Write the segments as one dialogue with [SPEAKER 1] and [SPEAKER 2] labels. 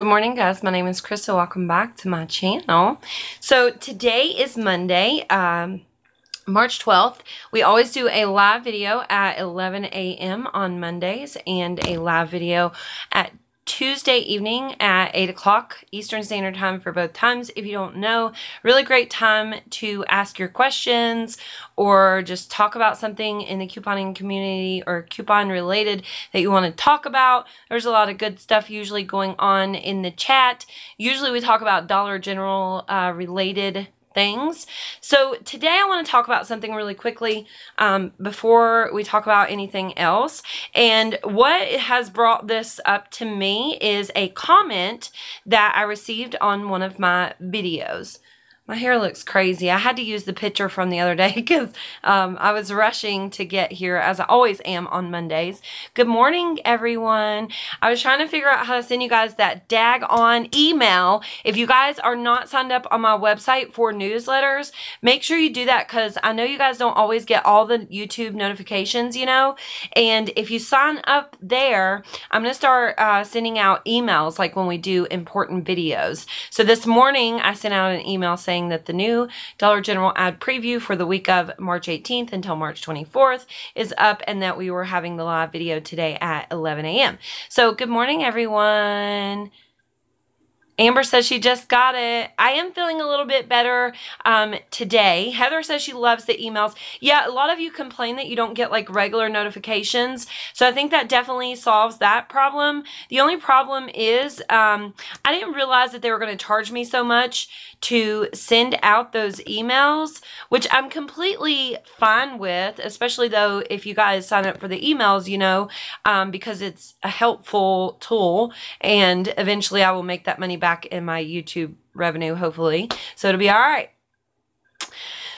[SPEAKER 1] Good morning, guys. My name is Krista. Welcome back to my channel. So today is Monday, March 12th. We always do a live video at 11 a.m. on Mondays and a live video at Tuesday evening at 8 o'clock Eastern Standard Time for both times. If you don't know, really great time to ask your questions or just talk about something in the couponing community or coupon related that you want to talk about. There's a lot of good stuff usually going on in the chat. Usually we talk about Dollar General related things. So today I want to talk about something really quickly before we talk about anything else. And what has brought this up to me is a comment that I received on one of my videos. My hair looks crazy. I had to use the picture from the other day because I was rushing to get here, as I always am on Mondays. Good morning, everyone. I was trying to figure out how to send you guys that daggone email. If you guys are not signed up on my website for newsletters, make sure you do that because I know you guys don't always get all the YouTube notifications, you know. And if you sign up there, I'm going to start sending out emails like when we do important videos. So this morning, I sent out an email saying that the new Dollar General ad preview for the week of March 18th until March 24th is up and that we were having the live video today at 11 a.m. So good morning, everyone. Amber says she just got it. I am feeling a little bit better today. Heather says she loves the emails. Yeah, a lot of you complain that you don't get like regular notifications. So I think that definitely solves that problem. The only problem is I didn't realize that they were going to charge me so much to send out those emails, which I'm completely fine with, especially though if you guys sign up for the emails, you know, because it's a helpful tool and eventually I will make that money back in my YouTube revenue, hopefully. So it'll be all right.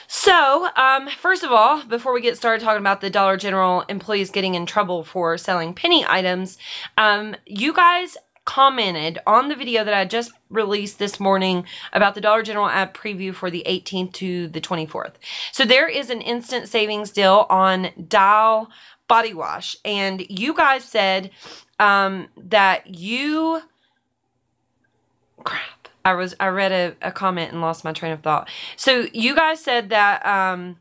[SPEAKER 1] So, first of all, before we get started talking about the Dollar General employees getting in trouble for selling penny items, you guys commented on the video that I just released this morning about the Dollar General ad preview for the 18th to the 24th. So there is an instant savings deal on Dial body wash, and you guys said that you... Crap. I read a comment and lost my train of thought. So you guys said that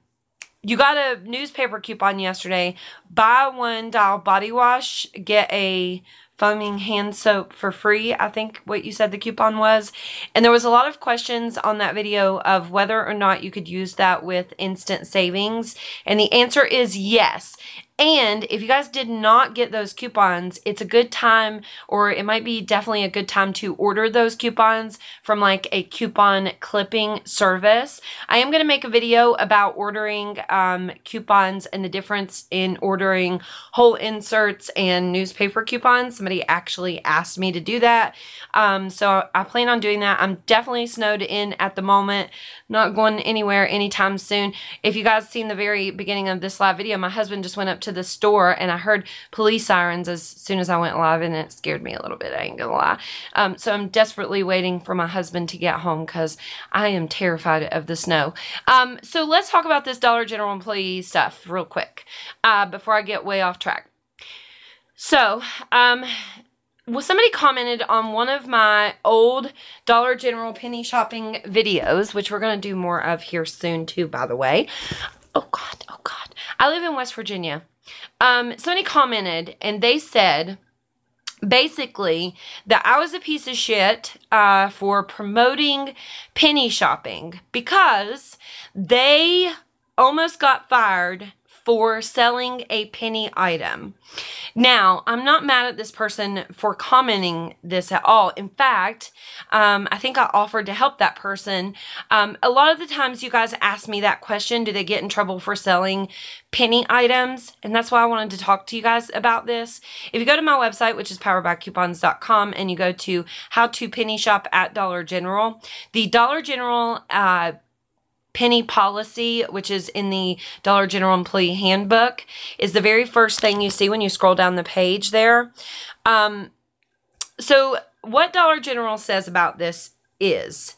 [SPEAKER 1] you got a newspaper coupon yesterday. Buy one Dial body wash, get a foaming hand soap for free, I think what you said the coupon was. And there was a lot of questions on that video of whether or not you could use that with instant savings. And the answer is yes. And if you guys did not get those coupons, it's a good time, or it might be definitely a good time to order those coupons from like a coupon clipping service. I am going to make a video about ordering coupons and the difference in ordering whole inserts and newspaper coupons. Somebody actually asked me to do that. So I plan on doing that. I'm definitely snowed in at the moment. Not going anywhere anytime soon. If you guys seen the very beginning of this live video, my husband just went up to the store and I heard police sirens as soon as I went live, and it scared me a little bit, I ain't gonna lie. So I'm desperately waiting for my husband to get home because I am terrified of the snow. So let's talk about this Dollar General employee stuff real quick before I get way off track. So, well, somebody commented on one of my old Dollar General penny shopping videos, which we're going to do more of here soon too, by the way. Oh God, oh God. I live in West Virginia. Somebody commented and they said basically that I was a piece of shit for promoting penny shopping because they almost got fired for selling a penny item. Now, I'm not mad at this person for commenting this at all. In fact, I think I offered to help that person. A lot of the times you guys ask me that question, do they get in trouble for selling penny items? And that's why I wanted to talk to you guys about this. If you go to my website, which is poweredbycoupons.com, and you go to how to penny shop at Dollar General, the Dollar General penny policy, which is in the Dollar General Employee Handbook, is the very first thing you see when you scroll down the page there. So what Dollar General says about this is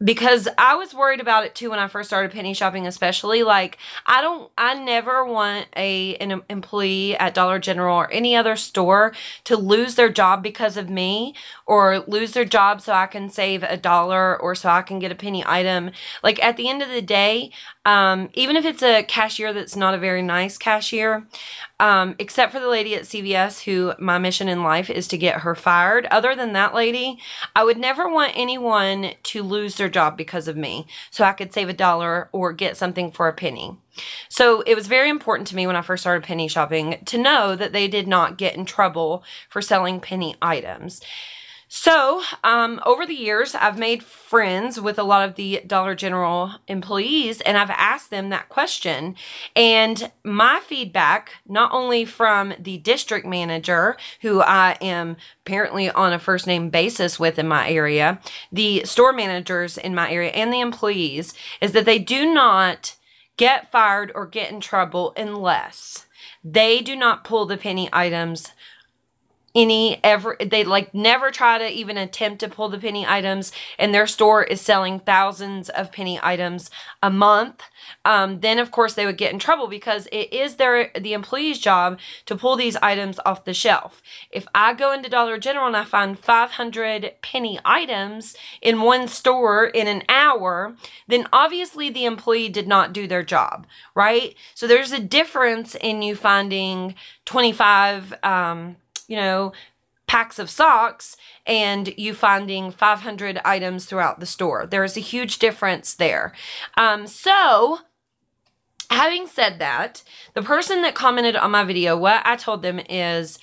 [SPEAKER 1] because I was worried about it too when I first started penny shopping, especially. Like, I never want an employee at Dollar General or any other store to lose their job because of me, or lose their job so I can save $1 or so I can get a penny item. Like, at the end of the day, even if it's a cashier that's not a very nice cashier, except for the lady at CVS who my mission in life is to get her fired. Other than that lady, I would never want anyone to lose their job because of me so I could save $1 or get something for a penny. So it was very important to me when I first started penny shopping to know that they did not get in trouble for selling penny items. So, over the years, I've made friends with a lot of the Dollar General employees, and I've asked them that question. And my feedback, not only from the district manager, who I am apparently on a first name basis with in my area, the store managers in my area, and the employees, is that they do not get fired or get in trouble unless they do not pull the penny items they like never try to even attempt to pull the penny items, and their store is selling thousands of penny items a month. Then of course they would get in trouble because it is the employee's job to pull these items off the shelf. If I go into Dollar General and I find 500 penny items in one store in an hour, then obviously the employee did not do their job, right? So there's a difference in you finding 25 packs of socks and you finding 500 items throughout the store. There is a huge difference there. So, having said that, the person that commented on my video, what I told them is,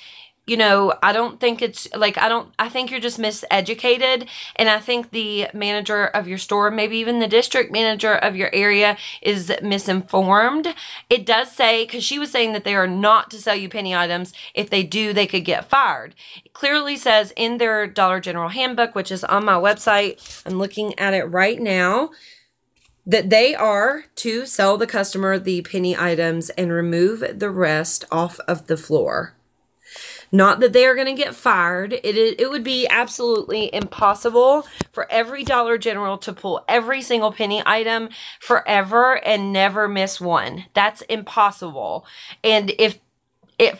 [SPEAKER 1] you know, I don't think it's, like, I think you're just miseducated, and I think the manager of your store, maybe even the district manager of your area, is misinformed. It does say, because she was saying that they are not to sell you penny items. If they do, they could get fired. It clearly says in their Dollar General handbook, which is on my website, I'm looking at it right now, that they are to sell the customer the penny items and remove the rest off of the floor. Not that they are going to get fired. It would be absolutely impossible for every Dollar General to pull every single penny item forever and never miss one. That's impossible. And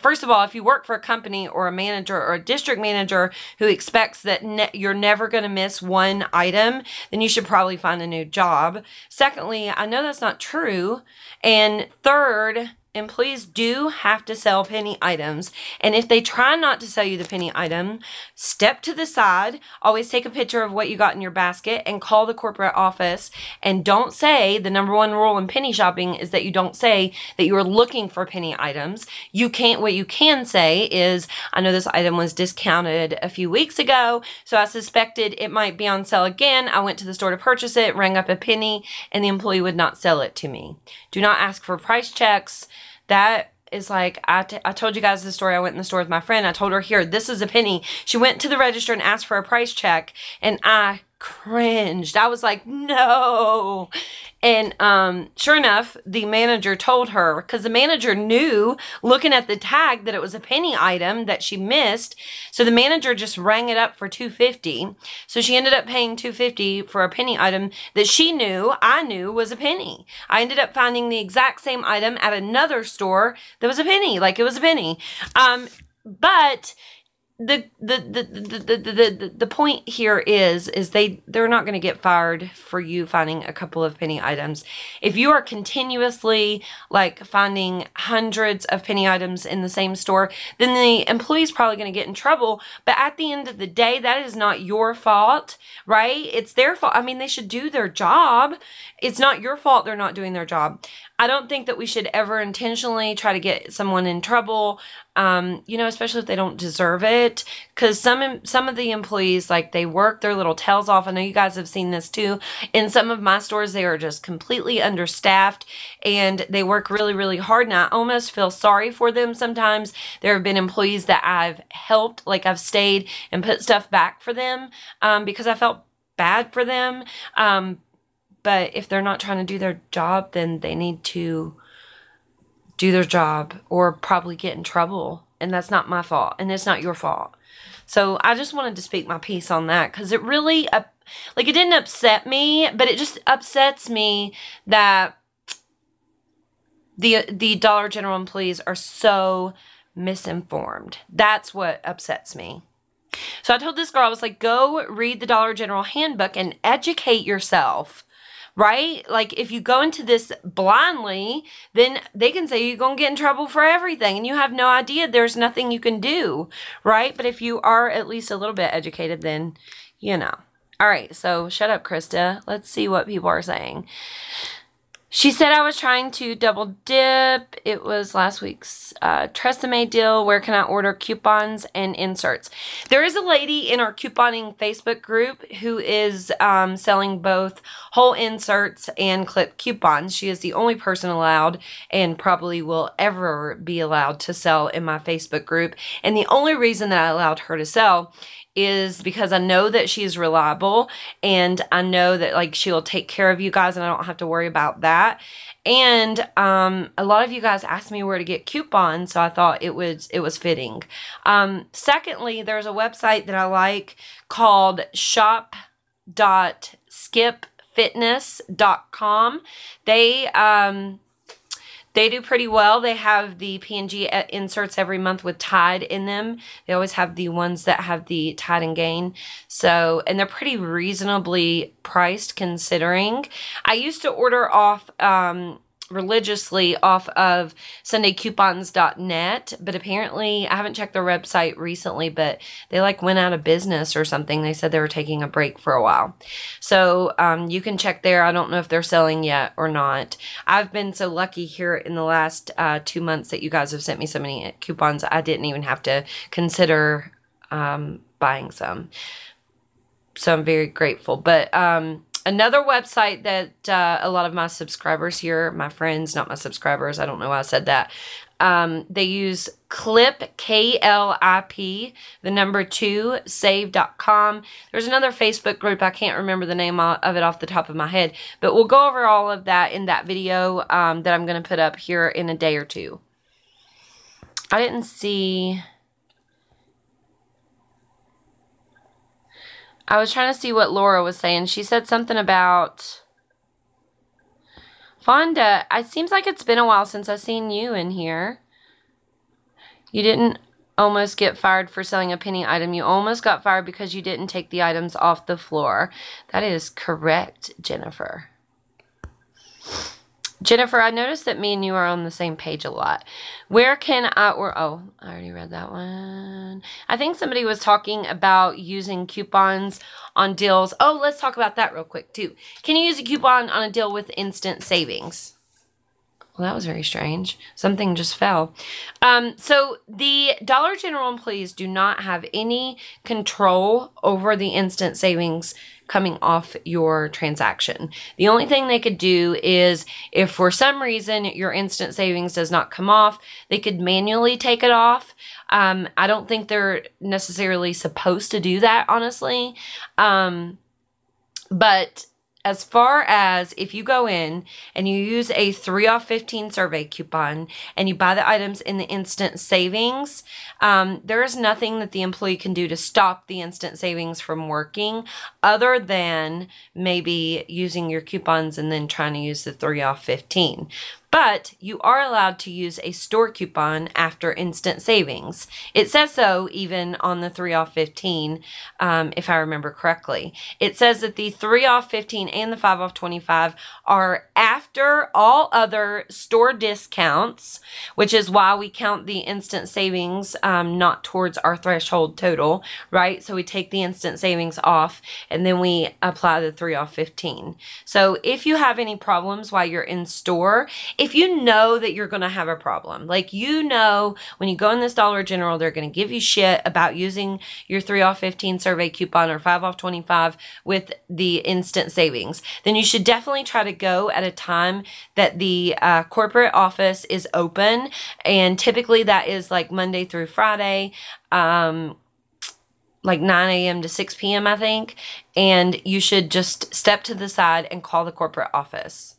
[SPEAKER 1] first of all, if you work for a company or a manager or a district manager who expects that you're never going to miss one item, then you should probably find a new job. Secondly, I know that's not true. And third, employees do have to sell penny items, and if they try not to sell you the penny item, step to the side, always take a picture of what you got in your basket, and call the corporate office, and don't say, the #1 rule in penny shopping is that you don't say that you are looking for penny items. What you can say is, I know this item was discounted a few weeks ago, so I suspected it might be on sale again. I went to the store to purchase it, rang up a penny, and the employee would not sell it to me. Do not ask for price checks. That is like, I told you guys the story. I went in the store with my friend. I told her, here, this is a penny. She went to the register and asked for a price check, and I cringed. I was like, no. And sure enough, the manager told her, because the manager knew, looking at the tag, that it was a penny item that she missed. So the manager just rang it up for $2.50. So she ended up paying $2.50 for a penny item that I knew was a penny. I ended up finding the exact same item at another store that was a penny. Like, it was a penny. But the point here is they're not going to get fired for you finding a couple of penny items. If you are continuously like finding hundreds of penny items in the same store, then the employee's probably going to get in trouble. But at the end of the day, that is not your fault, right? It's their fault. I mean, they should do their job. It's not your fault they're not doing their job. I don't think that we should ever intentionally try to get someone in trouble, you know, especially if they don't deserve it. Because some of the employees, like, they work their little tails off. I know you guys have seen this too. In some of my stores, they are just completely understaffed, and they work really, really hard. And I almost feel sorry for them sometimes. There have been employees that I've helped, like I've stayed and put stuff back for them because I felt bad for them. But if they're not trying to do their job, then they need to do their job or probably get in trouble. And that's not my fault. And it's not your fault. So I just wanted to speak my piece on that, because it really like, it didn't upset me, but it just upsets me that the Dollar General employees are so misinformed. That's what upsets me. So I told this girl, I was like, go read the Dollar General handbook and educate yourself, right? Like, if you go into this blindly, then they can say you're going to get in trouble for everything, and you have no idea. There's nothing you can do, right? But if you are at least a little bit educated, then, you know. All right, so shut up, Krista. Let's see what people are saying. She said I was trying to double dip. It was last week's Tresemme deal. Where can I order coupons and inserts? There is a lady in our couponing Facebook group who is selling both whole inserts and clip coupons. She is the only person allowed and probably will ever be allowed to sell in my Facebook group. And the only reason that I allowed her to sell is because I know that she's reliable, and I know that, like, she'll take care of you guys, and I don't have to worry about that. And a lot of you guys asked me where to get coupons, so I thought it was fitting. Secondly, there's a website that I like called shop.skipfitness.com. They do pretty well. They have the P&G inserts every month with Tide in them. They always have the ones that have the Tide and Gain. So, and they're pretty reasonably priced considering. I used to order off religiously off of sundaycoupons.net, but apparently I haven't checked their website recently, but they like went out of business or something. They said they were taking a break for a while. So you can check there. I don't know if they're selling yet or not. I've been so lucky here in the last 2 months that you guys have sent me so many coupons. I didn't even have to consider buying some. So I'm very grateful. But another website that a lot of my subscribers here, my friends, not my subscribers, I don't know why I said that, they use Clip, K-L-I-P, the number 2, save.com. There's another Facebook group. I can't remember the name of it off the top of my head, but we'll go over all of that in that video that I'm going to put up here in a day or two. I didn't see... I was trying to see what Laura was saying. She said something about Fonda. It seems like it's been a while since I've seen you in here. You didn't almost get fired for selling a penny item. You almost got fired because you didn't take the items off the floor. That is correct, Jennifer. Jennifer, I noticed that me and you are on the same page a lot. Where can I, oh, I already read that one. I think somebody was talking about using coupons on deals. Oh, let's talk about that real quick too. Can you use a coupon on a deal with instant savings? Well, that was very strange. Something just fell. So the Dollar General employees do not have any control over the instant savings coming off your transaction. The only thing they could do is, if for some reason your instant savings does not come off, they could manually take it off. I don't think they're necessarily supposed to do that, honestly. But as far as if you go in and you use a 3 off 15 survey coupon and you buy the items in the instant savings, there is nothing that the employee can do to stop the instant savings from working other than maybe using your coupons and then trying to use the 3 off 15. But you are allowed to use a store coupon after instant savings. It says so even on the 3 off 15, if I remember correctly. It says that the 3 off 15 and the 5 off 25 are after all other store discounts, which is why we count the instant savings not towards our threshold total, right? So we take the instant savings off and then we apply the 3 off 15. So if you have any problems while you're in store, if you know that you're going to have a problem, like, you know, when you go in this Dollar General, they're going to give you shit about using your 3 off 15 survey coupon or 5 off 25 with the instant savings, then you should definitely try to go at a time that the corporate office is open. And typically that is like Monday through Friday, like 9 a.m. to 6 p.m. I think. And you should just step to the side and call the corporate office.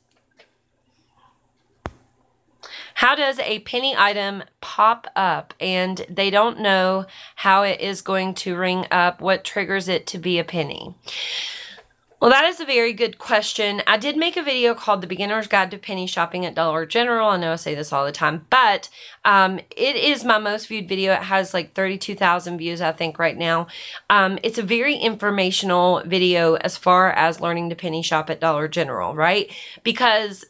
[SPEAKER 1] How does a penny item pop up and they don't know how it is going to ring up? What triggers it to be a penny? Well, that is a very good question. I did make a video called The Beginner's Guide to Penny Shopping at Dollar General. I know I say this all the time, but it is my most viewed video. It has like 32,000 views, I think, right now. It's a very informational video as far as learning to penny shop at Dollar General, right? Because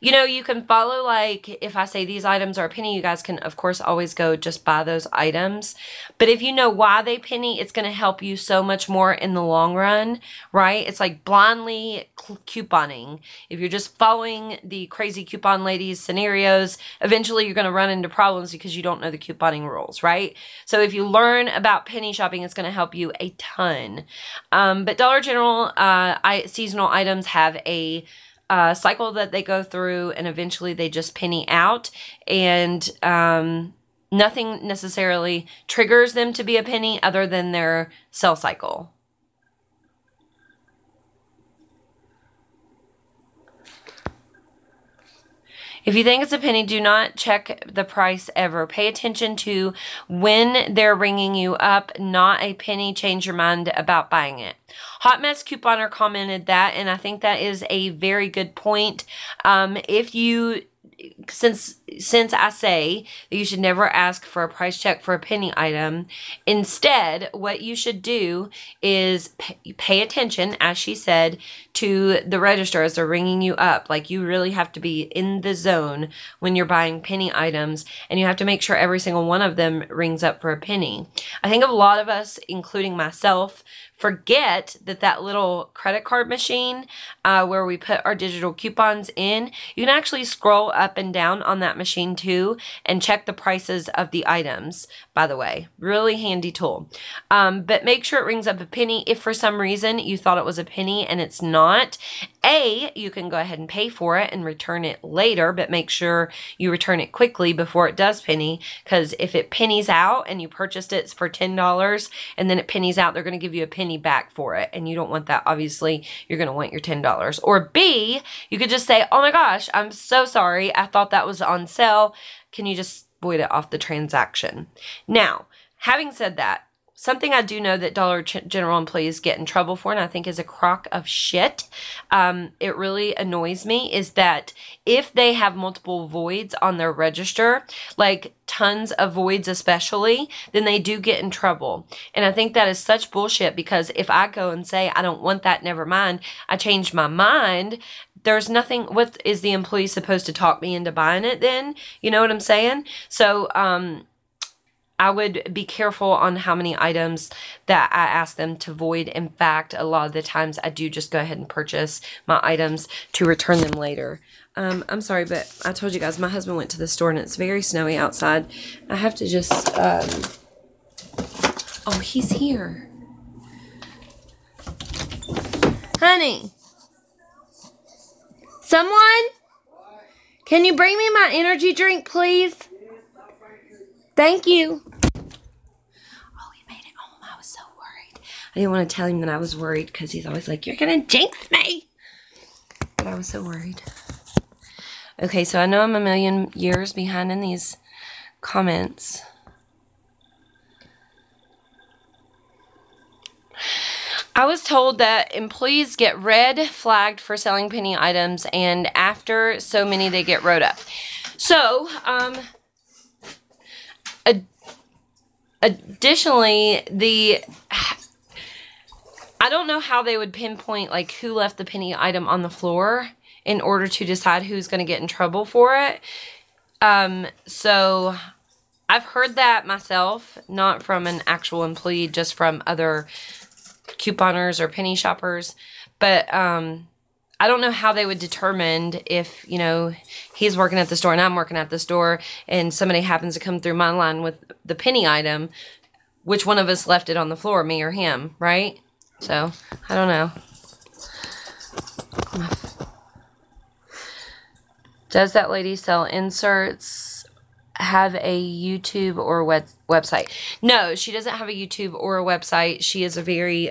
[SPEAKER 1] you know, you can follow, like, if I say these items are a penny, you guys can, of course, always go just buy those items. But if you know why they penny, it's going to help you so much more in the long run, right? It's like blindly couponing. If you're just following the crazy coupon ladies scenarios, eventually you're going to run into problems because you don't know the couponing rules, right? So if you learn about penny shopping, it's going to help you a ton. But Dollar General seasonal items have a cycle that they go through, and eventually they just penny out, and nothing necessarily triggers them to be a penny other than their sell cycle. If you think it's a penny, do not check the price ever. Pay attention to when they're ringing you up. Not a penny. Change your mind about buying it. Hot Mess Couponer commented that, and I think that is a very good point. If you... Since I say that you should never ask for a price check for a penny item, instead, what you should do is pay attention, as she said, to the register as they're ringing you up. Like, you really have to be in the zone when you're buying penny items, and you have to make sure every single one of them rings up for a penny. I think a lot of us, including myself, forget that little credit card machine where we put our digital coupons in, you can actually scroll up and down on that machine too and check the prices of the items, by the way. Really handy tool. But make sure it rings up a penny. If for some reason you thought it was a penny and it's not, you can go ahead and pay for it and return it later, but make sure you return it quickly before it does penny, because if it pennies out and you purchased it for $10 and then it pennies out, they're going to give you a penny back for it, and you don't want that. Obviously, you're going to want your $10. Or B, you could just say, oh my gosh, I'm so sorry, I thought that was on sale. Can you just void it off the transaction? Now, having said that, something I do know that Dollar General employees get in trouble for, and I think is a crock of shit, it really annoys me, is that if they have multiple voids on their register, like tons of voids especially, then they do get in trouble. And I think that is such bullshit, because if I go and say, I don't want that, never mind, I changed my mind, there's nothing. What is the employee supposed to talk me into buying it then? You know what I'm saying? So, I would be careful on how many items that I ask them to void. In fact, a lot of the times I do just go ahead and purchase my items to return them later. I'm sorry, but I told you guys, my husband went to the store and it's very snowy outside. I have to just, oh, he's here. Honey. Someone? Can you bring me my energy drink, please? Thank you. Oh, he made it home. I was so worried. I didn't want to tell him that I was worried, because he's always like, you're going to jinx me. But I was so worried. Okay, so I know I'm a million years behind in these comments. I was told that employees get red flagged for selling penny items, and after so many, they get wrote up. So, additionally, I don't know how they would pinpoint, like, who left the penny item on the floor in order to decide who's going to get in trouble for it. So I've heard that myself, not from an actual employee, just from other couponers or penny shoppers. But I don't know how they would determine if, you know, he's working at the store and I'm working at the store and somebody happens to come through my line with the penny item, which one of us left it on the floor, me or him, right? So, I don't know. Does that lady sell inserts? Have a YouTube or website? No, she doesn't have a YouTube or a website. She is a very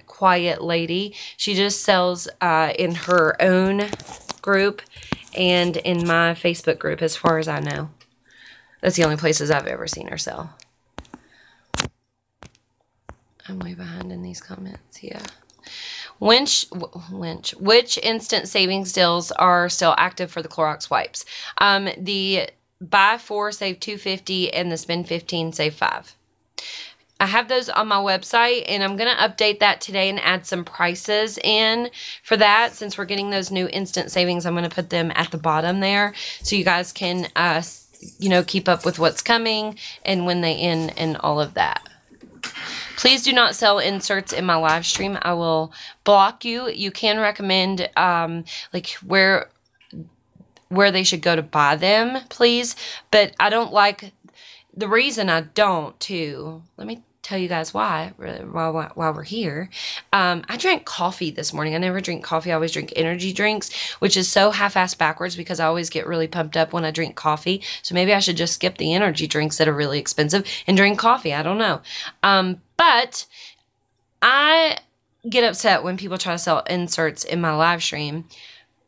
[SPEAKER 1] quiet lady. She just sells in her own group and in my Facebook group, as far as I know. That's the only places I've ever seen her sell. I'm way behind in these comments, yeah. Which instant savings deals are still active for the Clorox wipes? The buy 4, save $2.50, and the spend 15, save $5. I have those on my website, and I'm going to update that today and add some prices in for that. Since we're getting those new instant savings, I'm going to put them at the bottom there so you guys can, you know, keep up with what's coming and when they end and all of that. Please do not sell inserts in my live stream. I will block you. You can recommend like where they should go to buy them, please. But I don't like, the reason I don't too, let me tell you guys why while we're here. I drank coffee this morning. I never drink coffee. I always drink energy drinks, which is so half-assed backwards because I always get really pumped up when I drink coffee. So maybe I should just skip the energy drinks that are really expensive and drink coffee. I don't know. But I get upset when people try to sell inserts in my live stream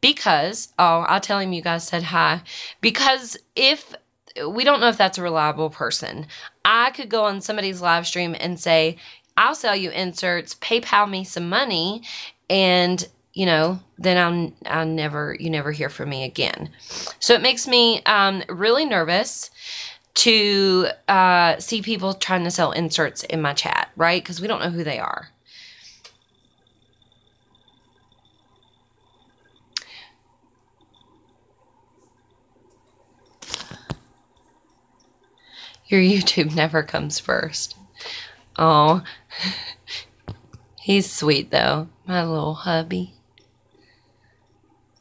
[SPEAKER 1] because, oh, I'll tell him you guys said hi. Because if we don't know if that's a reliable person. I could go on somebody's live stream and say, I'll sell you inserts, PayPal me some money, and, you know, then you never hear from me again. So it makes me really nervous to see people trying to sell inserts in my chat, right? Because we don't know who they are. Your YouTube never comes first. Oh, he's sweet though, my little hubby.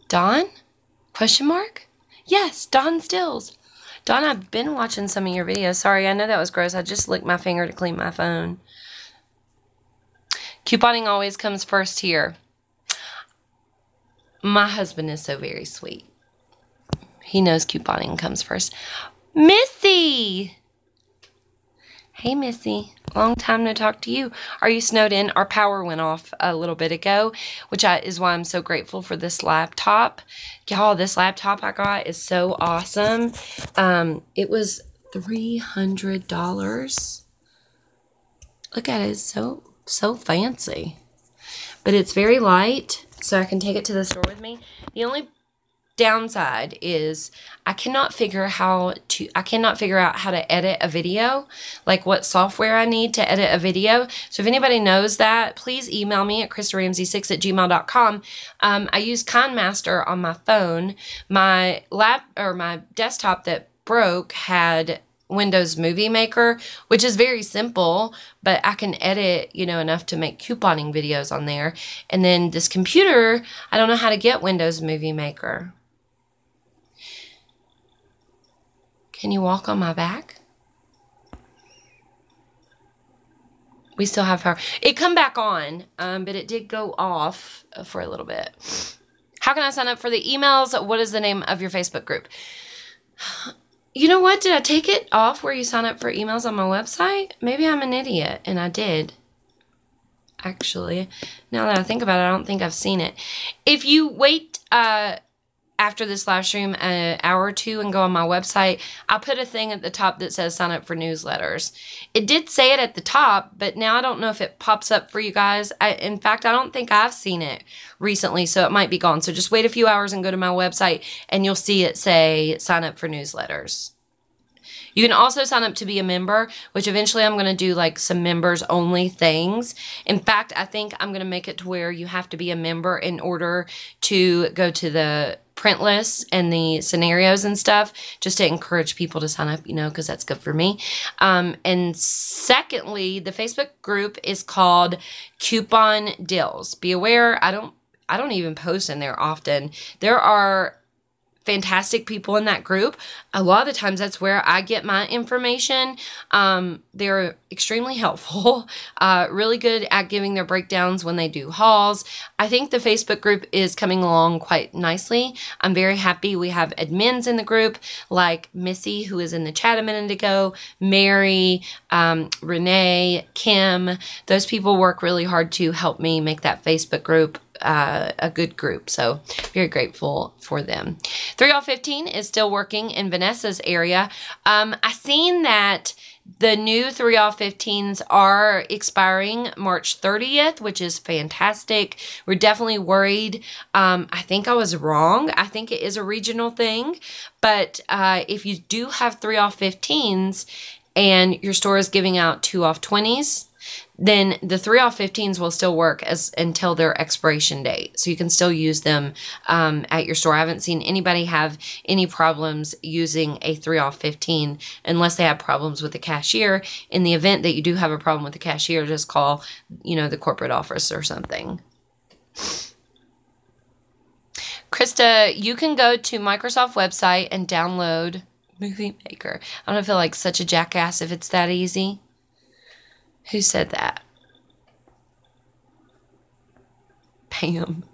[SPEAKER 1] Don? Question mark? Yes, Don Stills. Don, I've been watching some of your videos. Sorry, I know that was gross. I just licked my finger to clean my phone. Couponing always comes first here. My husband is so very sweet. He knows couponing comes first. Missy! Hey, Missy. Long time no talk to you. Are you snowed in? Our power went off a little bit ago, which is why I'm so grateful for this laptop. Y'all, this laptop I got is so awesome. It was $300. Look at it. It's so fancy. But it's very light, so I can take it to the store with me. The only downside is I cannot figure out how to edit a video, like what software I need to edit a video. So if anybody knows that, please email me at kristaramsey6@gmail.com. I use KineMaster on my phone. My desktop that broke had Windows Movie Maker, which is very simple, but I can edit, you know, enough to make couponing videos on there. And then this computer, I don't know how to get Windows Movie Maker. Can you walk on my back? We still have power. It come back on, but it did go off for a little bit. How can I sign up for the emails? What is the name of your Facebook group? You know what? Did I take it off where you sign up for emails on my website? Maybe I'm an idiot, and I did. Actually, now that I think about it, I don't think I've seen it. If you wait after this live stream an hour or two and go on my website, I'll put a thing at the top that says sign up for newsletters. It did say it at the top, but now I don't know if it pops up for you guys. In fact, I don't think I've seen it recently, so it might be gone. So just wait a few hours and go to my website, and you'll see it say sign up for newsletters. You can also sign up to be a member, which eventually I'm going to do like some members only things. In fact, I think I'm going to make it to where you have to be a member in order to go to the print lists and the scenarios and stuff, just to encourage people to sign up, you know, because that's good for me. And secondly, the Facebook group is called Coupon Deals. Be aware, I don't even post in there often. There are fantastic people in that group. A lot of the times that's where I get my information. They're extremely helpful, really good at giving their breakdowns when they do hauls. I think the Facebook group is coming along quite nicely. I'm very happy. We have admins in the group like Missy, who is in the chat a minute ago, Mary, Renee, Kim. Those people work really hard to help me make that Facebook group a good group, so very grateful for them. 3all15 is still working in Vanessa's area. I seen that The new 3 off 15s are expiring March 30th, which is fantastic. We're definitely worried. I think I was wrong. I think it is a regional thing. But if you do have 3 off 15s and your store is giving out 2 off 20s, then the 3 off 15s will still work until their expiration date. So you can still use them at your store. I haven't seen anybody have any problems using a 3 off 15 unless they have problems with the cashier. In the event that you do have a problem with the cashier, just call, you know, the corporate office or something. Krista, you can go to Microsoft website and download Movie Maker. I don't feel like such a jackass if it's that easy. Who said that? Pam.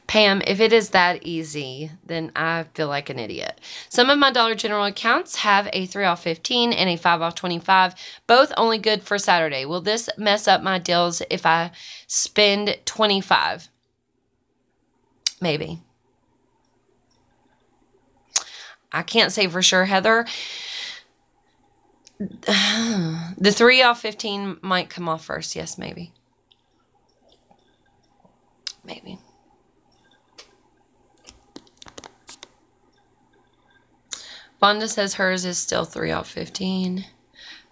[SPEAKER 1] Pam, if it is that easy, then I feel like an idiot. Some of my Dollar General accounts have a 3 off 15 and a 5 off 25, both only good for Saturday. Will this mess up my deals if I spend 25? Maybe. I can't say for sure, Heather. The 3 off 15 might come off first. Yes, maybe. Maybe. Vonda says hers is still 3 off 15.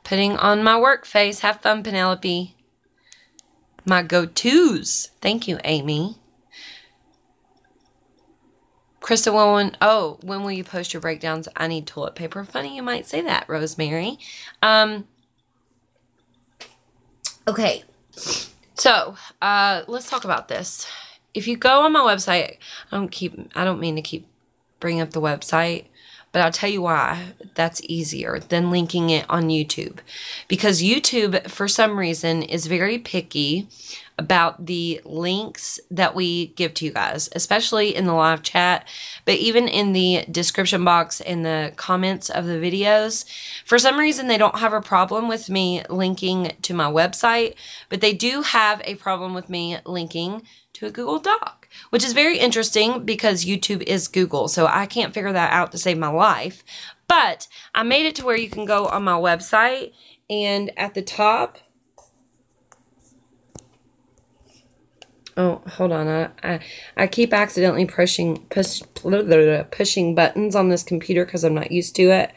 [SPEAKER 1] Putting on my work face. Have fun, Penelope. My go-tos. Thank you, Amy. Krista, when will you post your breakdowns? I need toilet paper. Funny you might say that, Rosemary. Okay, so let's talk about this. If you go on my website, I don't mean to keep bringing up the website, but I'll tell you why that's easier than linking it on YouTube. Because YouTube, for some reason, is very picky about the links that we give to you guys, especially in the live chat, but even in the description box and the comments of the videos. For some reason, they don't have a problem with me linking to my website, but they do have a problem with me linking to a Google Doc, which is very interesting because YouTube is Google, so I can't figure that out to save my life. But I made it to where you can go on my website, and at the top, oh, hold on. I keep accidentally pushing buttons on this computer because I'm not used to it.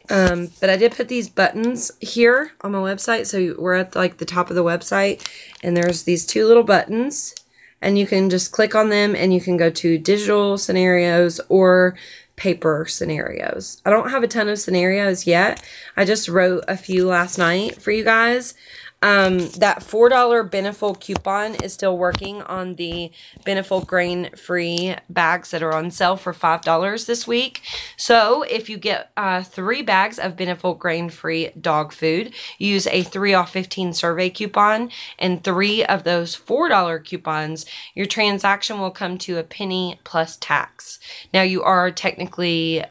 [SPEAKER 1] But I did put these buttons here on my website. So we're at like the top of the website, and there's these 2 little buttons, and you can just click on them and you can go to digital scenarios or paper scenarios. I don't have a ton of scenarios yet. I just wrote a few last night for you guys. That $4 Beneful coupon is still working on the Beneful grain-free bags that are on sale for $5 this week. So if you get 3 bags of Beneful grain-free dog food, use a 3 off 15 survey coupon, and 3 of those $4 coupons, your transaction will come to a penny plus tax. Now you are technically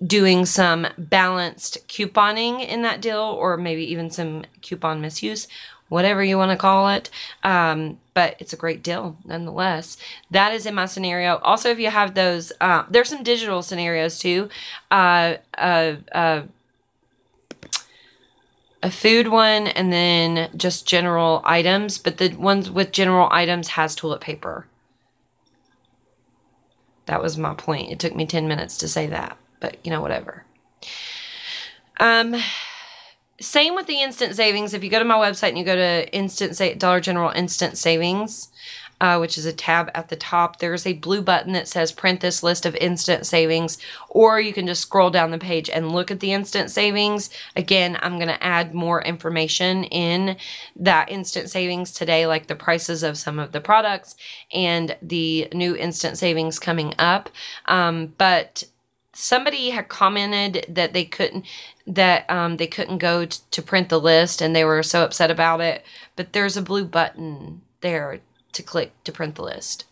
[SPEAKER 1] doing some balanced couponing in that deal, or maybe even some coupon misuse, whatever you want to call it. But it's a great deal nonetheless. That is in my scenario. Also, if you have those, there's some digital scenarios too. A food one, and then just general items. But the ones with general items has toilet paper. That was my point. It took me 10 minutes to say that. But, you know, whatever. Same with the instant savings. If you go to my website and you go to Dollar General Instant Savings, which is a tab at the top, there's a blue button that says print this list of instant savings, or you can just scroll down the page and look at the instant savings. Again, I'm going to add more information in that instant savings today, like the prices of some of the products and the new instant savings coming up. But somebody had commented that they couldn't go to print the list, and they were so upset about it. But there's a blue button there to click to print the list.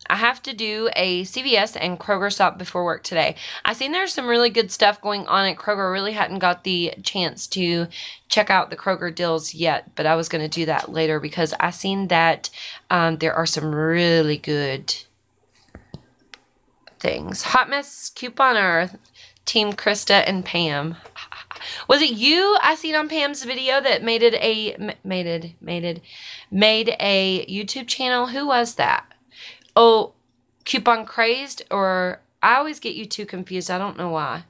[SPEAKER 1] I have to do a CVS and Kroger stop before work today. I seen there's some really good stuff going on at Kroger. I really hadn't got the chance to check out the Kroger deals yet, but I was going to do that later because I seen that there are some really good things. Hot Mess Couponer, Team Krista and Pam. Was it you I seen on Pam's video that made a YouTube channel? Who was that? Oh, Coupon Crazed, or I always get you two confused. I don't know why.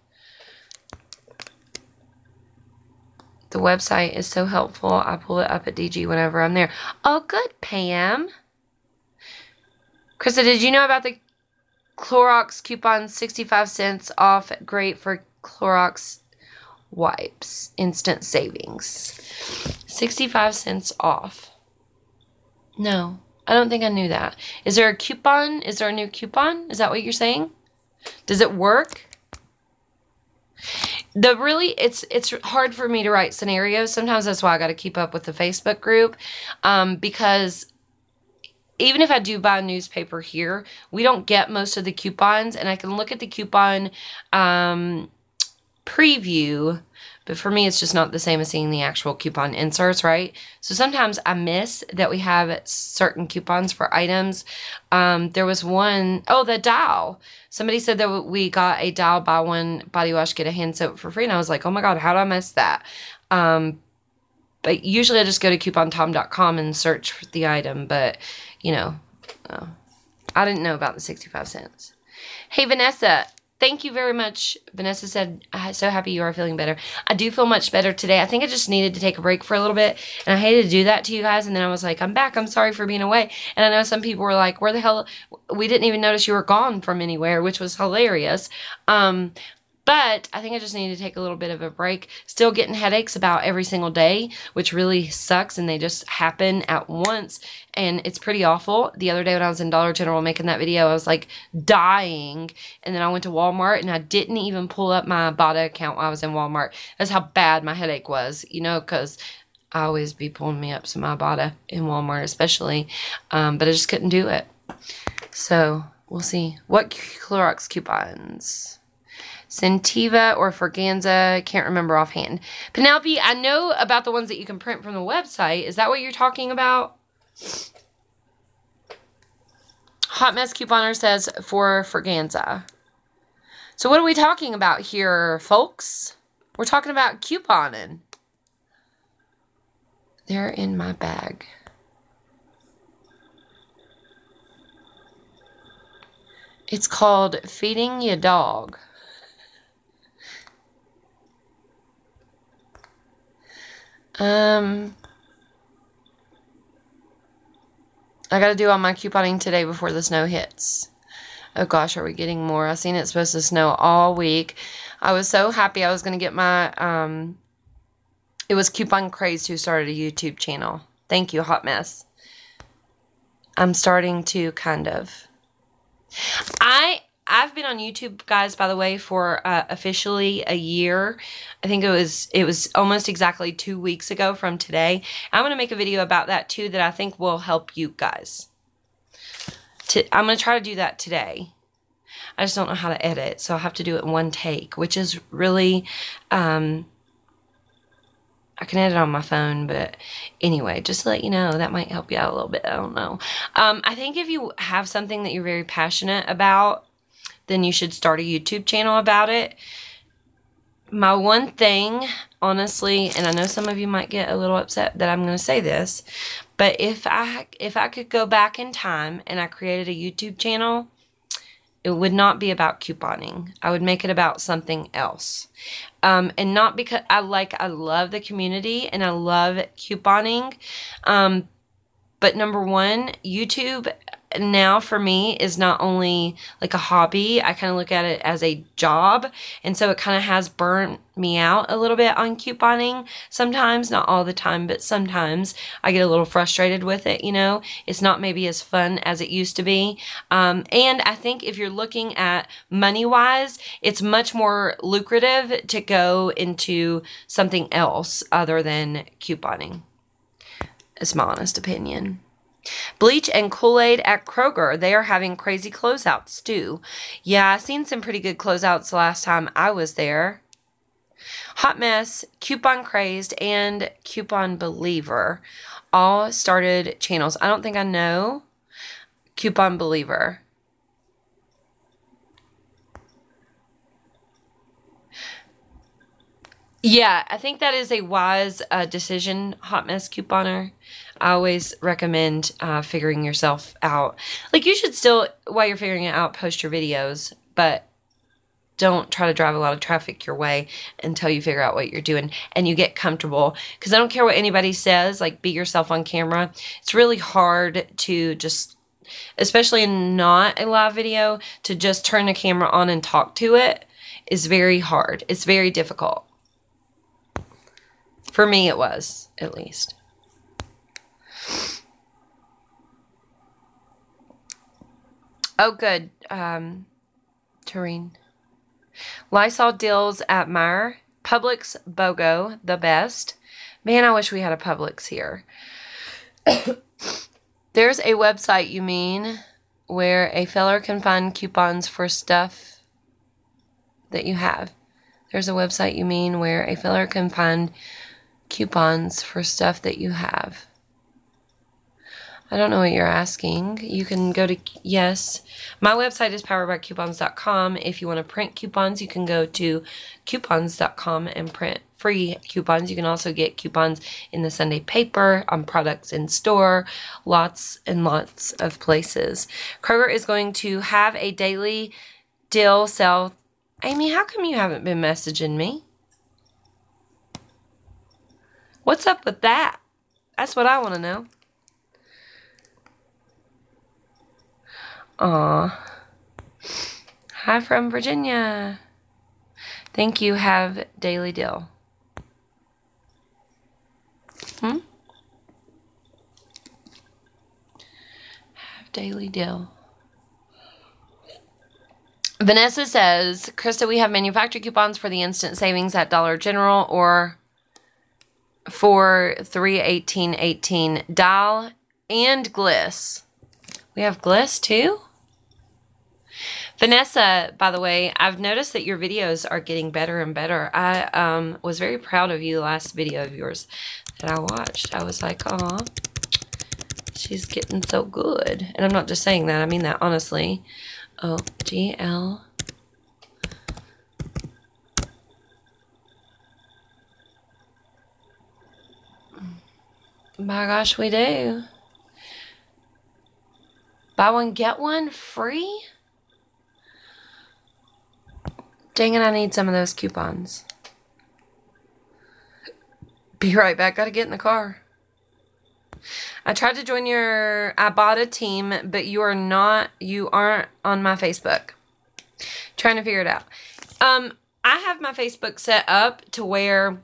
[SPEAKER 1] The website is so helpful. I pull it up at DG whenever I'm there. Oh, good, Pam. Krista, did you know about the Clorox coupon? 65 cents off. Great for Clorox wipes. Instant savings. 65 cents off. No, I don't think I knew that. Is there a coupon? Is there a new coupon? Is that what you're saying? Does it work? It's hard for me to write scenarios. Sometimes that's why I got to keep up with the Facebook group, because even if I do buy a newspaper here, we don't get most of the coupons, and I can look at the coupon preview, but for me it's just not the same as seeing the actual coupon inserts, right? So sometimes I miss that we have certain coupons for items. There was one, oh, the Dial. Somebody said that we got a Dial buy one body wash, get a hand soap for free, and I was like, oh my god, how did I miss that? But usually I just go to coupontom.com and search for the item, but you know, I didn't know about the 65 cents. Hey, Vanessa, thank you very much. Vanessa said, I'm so happy you are feeling better. I do feel much better today. I think I just needed to take a break for a little bit, and I hated to do that to you guys, and then I was like, I'm back. I'm sorry for being away. And I know some people were like, where the hell? We didn't even notice you were gone from anywhere, which was hilarious. But I think I just need to take a little bit of a break. Still getting headaches about every single day, which really sucks, and they just happen at once, and it's pretty awful. The other day when I was in Dollar General making that video, I was like dying, and then I went to Walmart, and I didn't even pull up my Ibotta account while I was in Walmart. That's how bad my headache was, you know, because I always be pulling me up some Ibotta in Walmart especially, but I just couldn't do it. So, we'll see. What Clorox coupons? Sentiva or Forganza, can't remember offhand. Penelope, I know about the ones that you can print from the website. Is that what you're talking about? Hot Mess Couponer says for Forganza. So what are we talking about here, folks? We're talking about couponing. They're in my bag. It's called Feeding Your Dog. I gotta do all my couponing today before the snow hits. Oh gosh, are we getting more? I seen it's supposed to snow all week. I was so happy I was gonna get my, it was Coupon Crazed who started a YouTube channel. Thank you, Hot Mess. I'm starting to kind of. I've been on YouTube, guys, by the way, for officially a year. I think it was almost exactly 2 weeks ago from today. I'm going to make a video about that too that I think will help you guys. I'm going to try to do that today. I just don't know how to edit, so I'll have to do it in one take, which is really, I can edit on my phone, but anyway, just to let you know, that might help you out a little bit. I don't know. I think if you have something that you're very passionate about, then you should start a YouTube channel about it. My one thing, honestly, and I know some of you might get a little upset that I'm going to say this, but if I could go back in time and I created a YouTube channel, it would not be about couponing. I would make it about something else. And not because I love the community and I love couponing. But number one, YouTube now for me is not only like a hobby. I kind of look at it as a job. And so it kind of has burnt me out a little bit on couponing sometimes. Not all the time, but sometimes I get a little frustrated with it, you know. It's not maybe as fun as it used to be. And I think if you're looking at money-wise, it's much more lucrative to go into something else other than couponing. It's my honest opinion. Bleach and Kool-Aid at Kroger. They are having crazy closeouts too. Yeah, I seen some pretty good closeouts the last time I was there. Hot Mess, Coupon Crazed, and Coupon Believer all started channels. I don't think I know Coupon Believer. Yeah, I think that is a wise decision, Hot Mess Couponer. I always recommend figuring yourself out. Like, you should still, while you're figuring it out, post your videos, but don't try to drive a lot of traffic your way until you figure out what you're doing and you get comfortable. Because I don't care what anybody says, like, be yourself on camera. It's really hard to just, especially in not a live video, to just turn the camera on and talk to it is very hard. It's very difficult. For me, it was, at least. Oh, good. Tareen. Lysol deals at Meijer. Publix BOGO, the best. Man, I wish we had a Publix here. There's a website, you mean, where a feller can find coupons for stuff that you have. There's a website, you mean, where a feller can find coupons for stuff that you have. I don't know what you're asking. You can go to, yes. My website is poweredbycoupons.com. If you want to print coupons, you can go to coupons.com and print free coupons. You can also get coupons in the Sunday paper, on products in store, lots and lots of places. Kroger is going to have a daily deal sale. Amy, how come you haven't been messaging me? What's up with that? That's what I want to know. Aw. Hi from Virginia. Thank you. Have daily deal. Have daily deal. Vanessa says, Krista, we have manufacturer coupons for the instant savings at Dollar General or for $3.18.18 Dial and Gliss. We have Gliss too? Vanessa, by the way, I've noticed that your videos are getting better and better. I was very proud of you, the last video of yours that I watched. I was like, aw, she's getting so good. And I'm not just saying that. I mean that honestly. Oh, GL. My gosh, we do. Buy one, get one free? Dang it, I need some of those coupons. Be right back. Gotta get in the car. I tried to join your Ibotta team, but you aren't on my Facebook. Trying to figure it out. I have my Facebook set up to where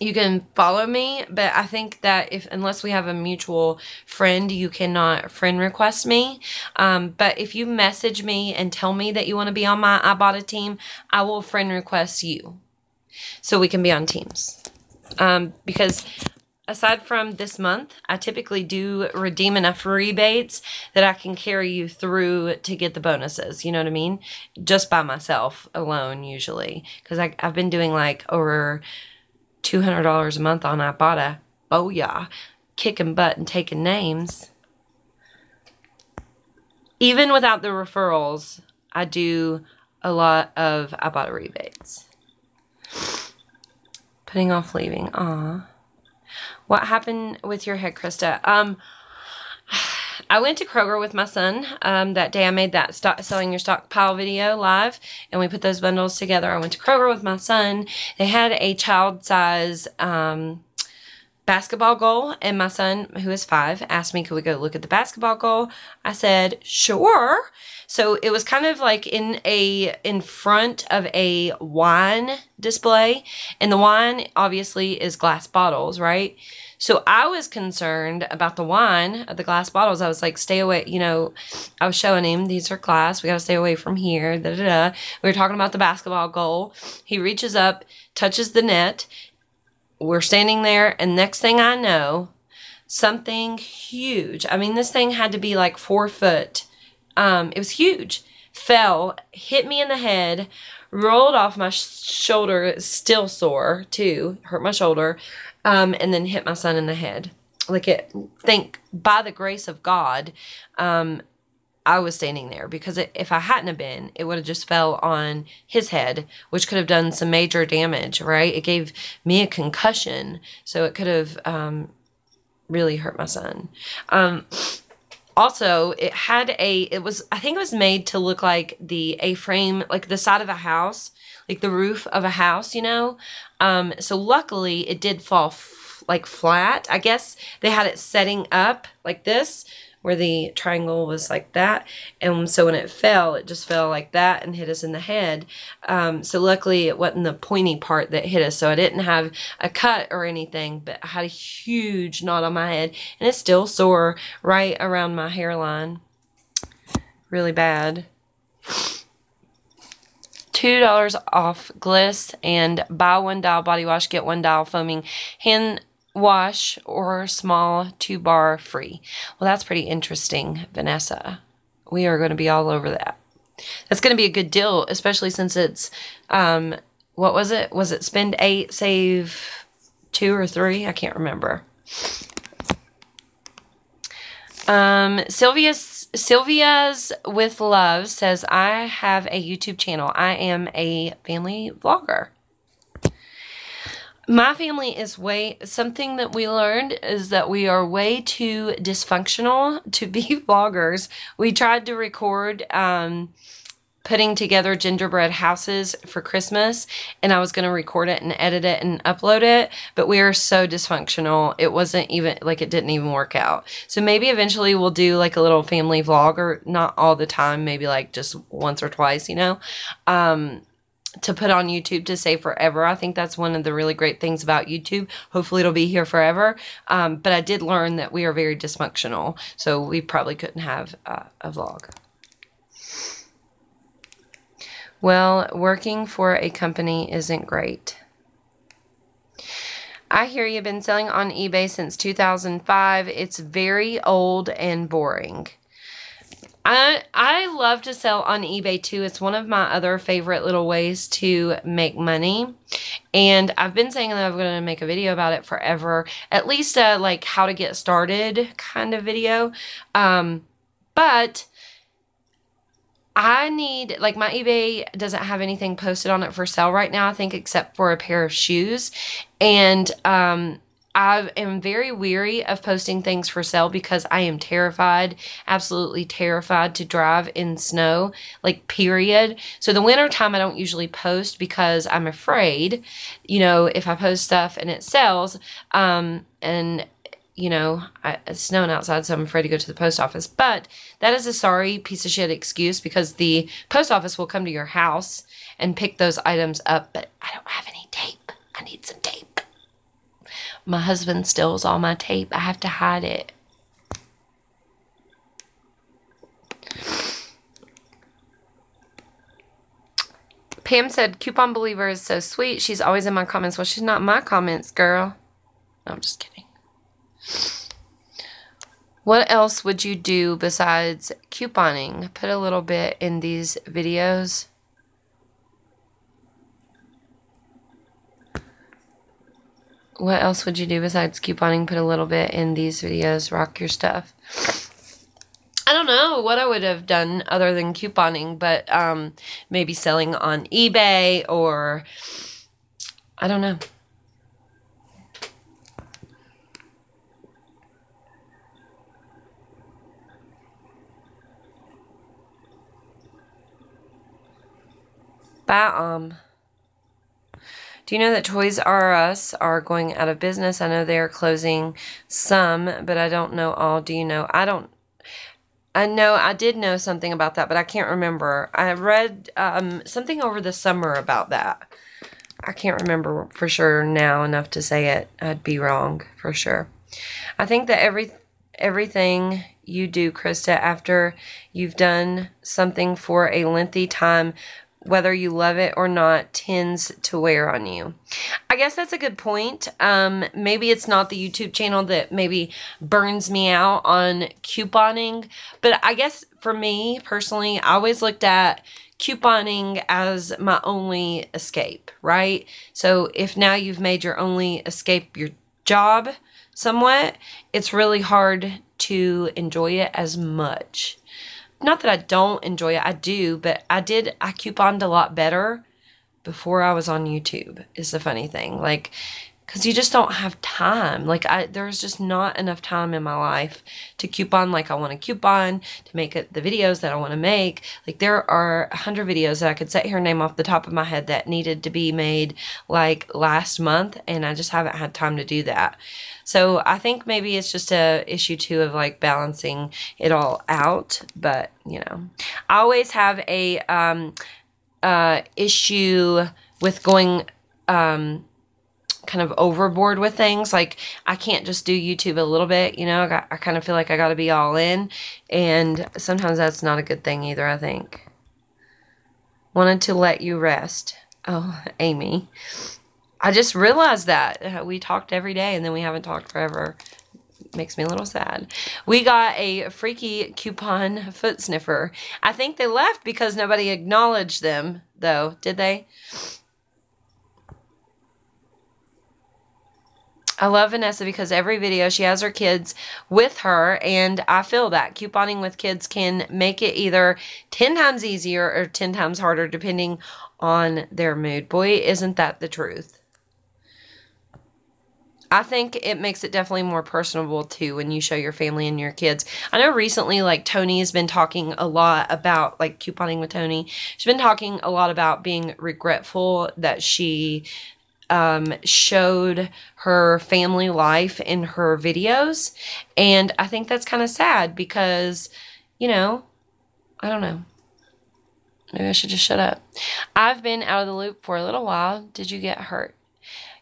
[SPEAKER 1] you can follow me, but I think that unless we have a mutual friend, you cannot friend request me. But if you message me and tell me that you want to be on my Ibotta team, I will friend request you so we can be on teams. Because aside from this month, I typically do redeem enough rebates that I can carry you through to get the bonuses. You know what I mean? Just by myself alone, usually. Because I've been doing like over $200 a month on Ibotta. Oh yeah. Kicking butt and taking names. Even without the referrals, I do a lot of Ibotta rebates. Putting off leaving. Aw. What happened with your head, Krista? I went to Kroger with my son that day I made that selling your stockpile video live, and we put those bundles together. I went to Kroger with my son. They had a child size basketball goal, and my son, who is 5, asked me, could we go look at the basketball goal? I said, sure. So it was kind of like in front of a wine display, and the wine obviously is glass bottles, right? So I was concerned about the wine, the glass bottles. I was like, stay away, you know, I was showing him, these are glass, we got to stay away from here, da da da. We were talking about the basketball goal. He reaches up, touches the net. We're standing there, and next thing I know, something huge, I mean, this thing had to be like 4 foot. It was huge. Fell, hit me in the head, rolled off my shoulder, still sore too, hurt my shoulder, and then hit my son in the head. Like by the grace of God, I was standing there, because if I hadn't have been, it would have just fell on his head, which could have done some major damage, right? It gave me a concussion, so it could have really hurt my son. Also, I think it was made to look like the A-frame, like the side of a house, like the roof of a house, you know? So luckily it did fall like flat. I guess they had it setting up like this, where the triangle was like that. And so when it just fell like that and hit us in the head. So luckily it wasn't the pointy part that hit us. So I didn't have a cut or anything, but I had a huge knot on my head, and it's still sore right around my hairline. Really bad. $2 off Gliss, and buy 1 dial body wash, get 1 dial foaming hand wash or small 2-bar free. Well, that's pretty interesting, Vanessa. We are going to be all over that. That's going to be a good deal, especially since it's, what was it? Was it spend 8, save 2 or 3? I can't remember. Silvia's with love says, I have a YouTube channel. I am a family vlogger. My family is something that we learned is that we are way too dysfunctional to be vloggers. We tried to record putting together gingerbread houses for Christmas, and I was going to record it and edit it and upload it, but we are so dysfunctional. It wasn't even, like, it didn't even work out. So maybe eventually we'll do like a little family vlog, or not all the time, maybe like just once or twice, you know, to put on YouTube to save forever. I think that's one of the really great things about YouTube. Hopefully it'll be here forever. But I did learn that we are very dysfunctional, so we probably couldn't have a vlog. Well, working for a company isn't great. I hear you've been selling on eBay since 2005. It's very old and boring. I love to sell on eBay too. It's one of my other favorite little ways to make money. And I've been saying that I'm going to make a video about it forever. At least a like how to get started kind of video. But I need, like, my eBay doesn't have anything posted on it for sale right now, I think, except for a pair of shoes. And I am very weary of posting things for sale because I am terrified, absolutely terrified to drive in snow, like, period. So the winter time I don't usually post because I'm afraid, you know, if I post stuff and it sells, and, you know, it's snowing outside, so I'm afraid to go to the post office. But that is a sorry piece of shit excuse, because the post office will come to your house and pick those items up, but I don't have any tape. I need some tape. My husband steals all my tape. I have to hide it. Pam said, Coupon Believer is so sweet. She's always in my comments. Well, she's not in my comments, girl. No, I'm just kidding. What else would you do besides couponing? Put a little bit in these videos. What else would you do besides couponing? Put a little bit in these videos. Rock your stuff. I don't know what I would have done other than couponing, but maybe selling on eBay, or I don't know. Bye, Do you know that Toys R Us are going out of business? I know they're closing some, but I don't know all. Do you know? I know I did know something about that, but I can't remember. I read something over the summer about that. I can't remember for sure now enough to say it. I'd be wrong for sure. I think that everything you do, Krista, after you've done something for a lengthy time, whether you love it or not, tends to wear on you. I guess that's a good point. Maybe it's not the YouTube channel that maybe burns me out on couponing, but I guess for me personally, I always looked at couponing as my only escape, right? So if now you've made your only escape your job somewhat, it's really hard to enjoy it as much. not that I don't enjoy it, I do, but I couponed a lot better before I was on YouTube, is the funny thing. Like, because you just don't have time. Like, there's just not enough time in my life to coupon like I want to coupon, to make it the videos that I want to make. Like, there are 100 videos that I could sit here and name off the top of my head that needed to be made, like, last month, and I just haven't had time to do that. So, I think maybe it's just a issue, too, of, like, balancing it all out. But, you know, I always have a issue with going kind of overboard with things. Like, I can't just do YouTube a little bit, you know. I kind of feel like I got to be all in, and sometimes that's not a good thing either, I think. Wanted to let you rest. Oh, Amy. I just realized that. We talked every day, and then we haven't talked forever. Makes me a little sad. We got a freaky coupon foot sniffer. I think they left because nobody acknowledged them, though. Did they? I love Vanessa because every video she has her kids with her, and I feel that couponing with kids can make it either 10 times easier or 10 times harder depending on their mood. Boy, isn't that the truth. I think it makes it definitely more personable too when you show your family and your kids. I know recently, like, Tony has been talking a lot about, like, couponing with Tony. She's been talking a lot about being regretful that she showed her family life in her videos, and I think that's kind of sad because, you know, I don't know. Maybe I should just shut up. I've been out of the loop for a little while. Did you get hurt?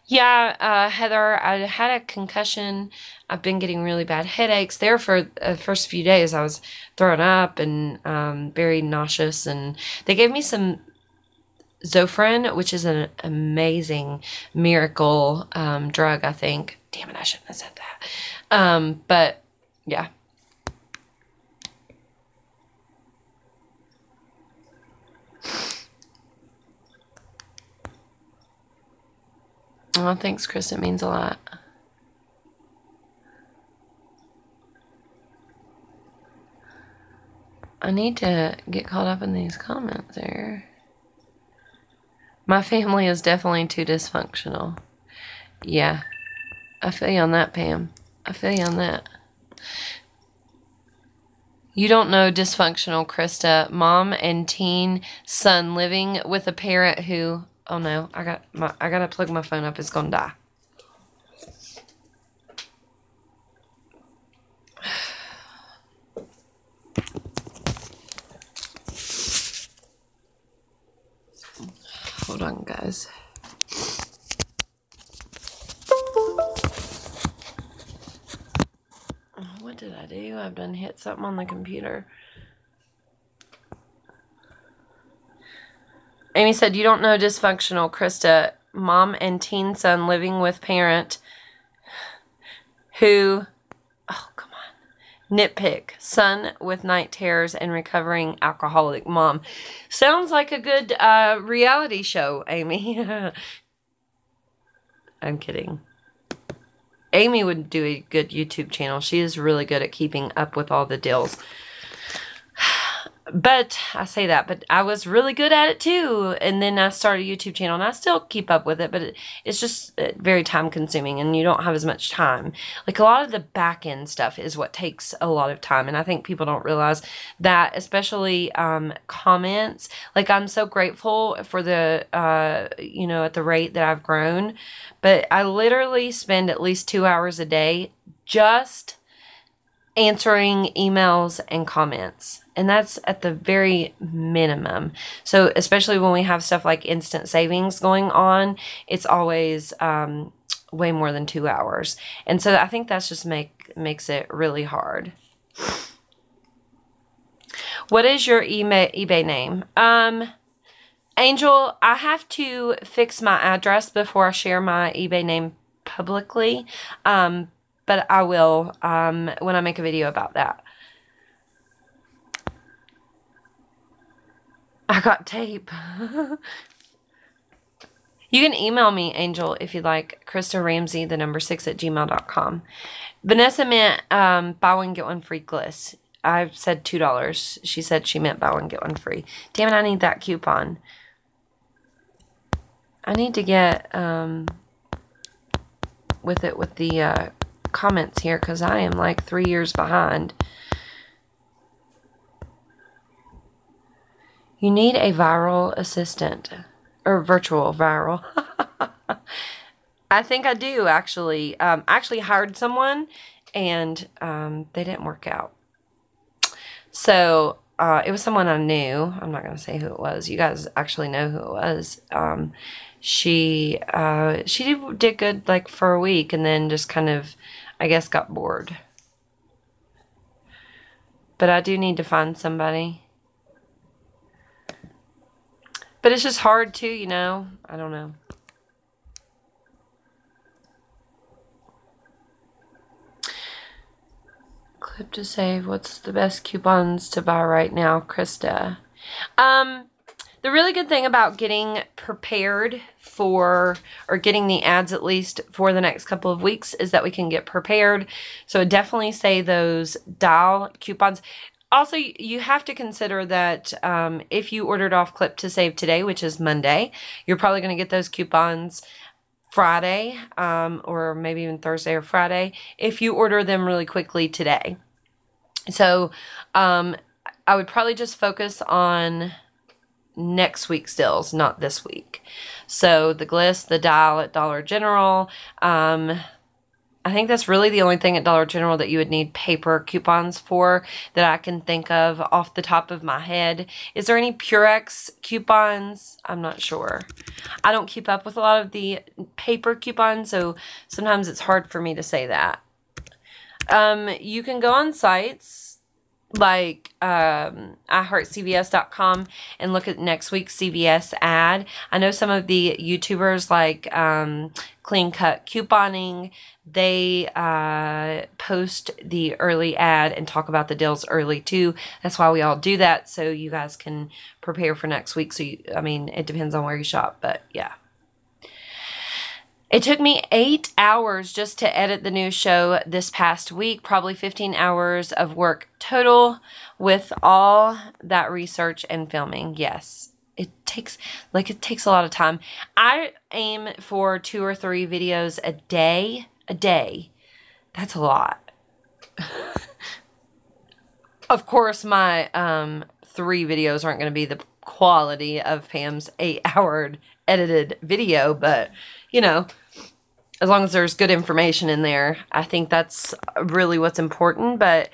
[SPEAKER 1] Yeah, Heather, I had a concussion. I've been getting really bad headaches. There for the first few days, I was throwing up and very nauseous, and they gave me some Zofran, which is an amazing miracle drug, I think. Damn it, I shouldn't have said that. But, yeah. Oh, thanks, Chris. It means a lot. I need to get caught up in these comments here. My family is definitely too dysfunctional. Yeah. I feel you on that, Pam. I feel you on that. You don't know dysfunctional, Krista. Mom and teen son living with a parent who... Oh no, I gotta plug my phone up. It's gonna die. Hold on, guys. What did I do? I've done hit something on the computer. Amy said, you don't know dysfunctional, Krista. Mom and teen son living with parent who, oh, come on, nitpick. Son with night terrors and recovering alcoholic mom. Sounds like a good reality show, Amy. I'm kidding. Amy would do a good YouTube channel. She is really good at keeping up with all the deals. But I say that, but I was really good at it too. And then I started a YouTube channel, and I still keep up with it, but it's just very time consuming, and you don't have as much time. Like, a lot of the back end stuff is what takes a lot of time. And I think people don't realize that, especially comments. Like, I'm so grateful for the, you know, at the rate that I've grown, but I literally spend at least 2 hours a day just answering emails and comments. And that's at the very minimum. So especially when we have stuff like instant savings going on, it's always way more than 2 hours. And so I think that's just makes it really hard. What is your eBay name? Angel, I have to fix my address before I share my eBay name publicly. But I will when I make a video about that. I got tape. You can email me, Angel, if you'd like. Krista Ramsey, the number 6 @gmail.com. Vanessa meant buy one, get one free gliss. I said $2. She said she meant buy one, get one free. Damn it, I need that coupon. I need to get with the comments here because I am like 3 years behind. You need a viral assistant. Or virtual viral. I think I do, actually. I actually hired someone, and they didn't work out. So, it was someone I knew. I'm not going to say who it was. You guys actually know who it was. She did good, like, for a week, and then just kind of, I guess, got bored. But I do need to find somebody. But it's just hard too, you know. I don't know. Clip to save. What's the best coupons to buy right now, Krista? The really good thing about getting prepared for, or getting the ads at least for the next couple of weeks, is that we can get prepared. So definitely say those dial coupons. Also, you have to consider that if you ordered off Clip to Save today, which is Monday, you're probably going to get those coupons Friday, or maybe even Thursday or Friday, if you order them really quickly today. So, I would probably just focus on next week's deals, not this week. So, the Gliss, the dial at Dollar General, I think that's really the only thing at Dollar General that you would need paper coupons for that I can think of off the top of my head. Is there any Purex coupons? I'm not sure. I don't keep up with a lot of the paper coupons, so sometimes it's hard for me to say that. You can go on sites like iHeartCVS.com and look at next week's CVS ad. I know some of the YouTubers like Clean Cut Couponing, they post the early ad and talk about the deals early too. That's why we all do that, so you guys can prepare for next week. So, I mean, it depends on where you shop, but yeah. It took me 8 hours just to edit the new show this past week. Probably 15 hours of work total with all that research and filming. Yes, it takes a lot of time. I aim for 2 or 3 videos a day. That's a lot. Of course, my 3 videos aren't going to be the quality of Pam's 8-hour edited video, but, you know, as long as there's good information in there, I think that's really what's important. But,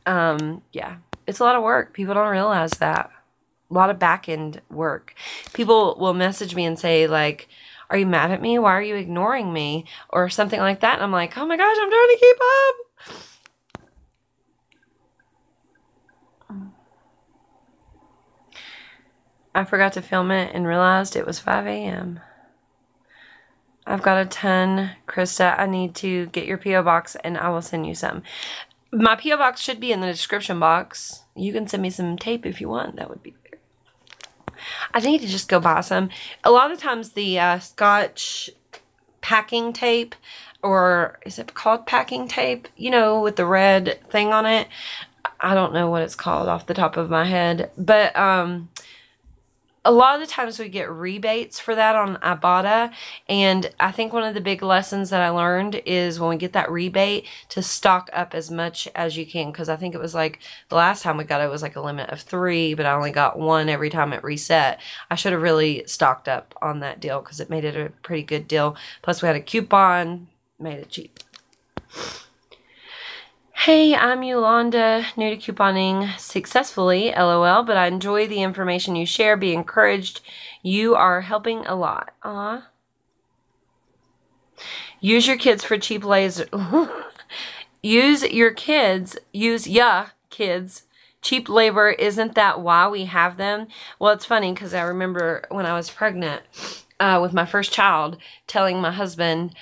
[SPEAKER 1] yeah, it's a lot of work. People don't realize that. A lot of back-end work. People will message me and say, like, are you mad at me? Why are you ignoring me? Or something like that. And I'm like, oh my gosh, I'm trying to keep up. I forgot to film it and realized it was 5 a.m. I've got a ton, Krista. I need to get your P.O. box and I will send you some. My P.O. box should be in the description box. You can send me some tape if you want. That would be great. I need to just go buy some. A lot of times the Scotch packing tape, or is it called packing tape? You know, with the red thing on it. I don't know what it's called off the top of my head. But, a lot of the times we get rebates for that on Ibotta, and I think one of the big lessons that I learned is when we get that rebate to stock up as much as you can, because I think it was like the last time we got it was like a limit of 3, but I only got 1 every time it reset. I should have really stocked up on that deal because it made it a pretty good deal. Plus we had a coupon, made it cheap. Hey, I'm Yolanda, new to couponing successfully, LOL, but I enjoy the information you share. Be encouraged. You are helping a lot. Aw. Use your kids for cheap laser. Use ya kids. Cheap labor, isn't that why we have them? Well, it's funny because I remember when I was pregnant with my first child, telling my husband,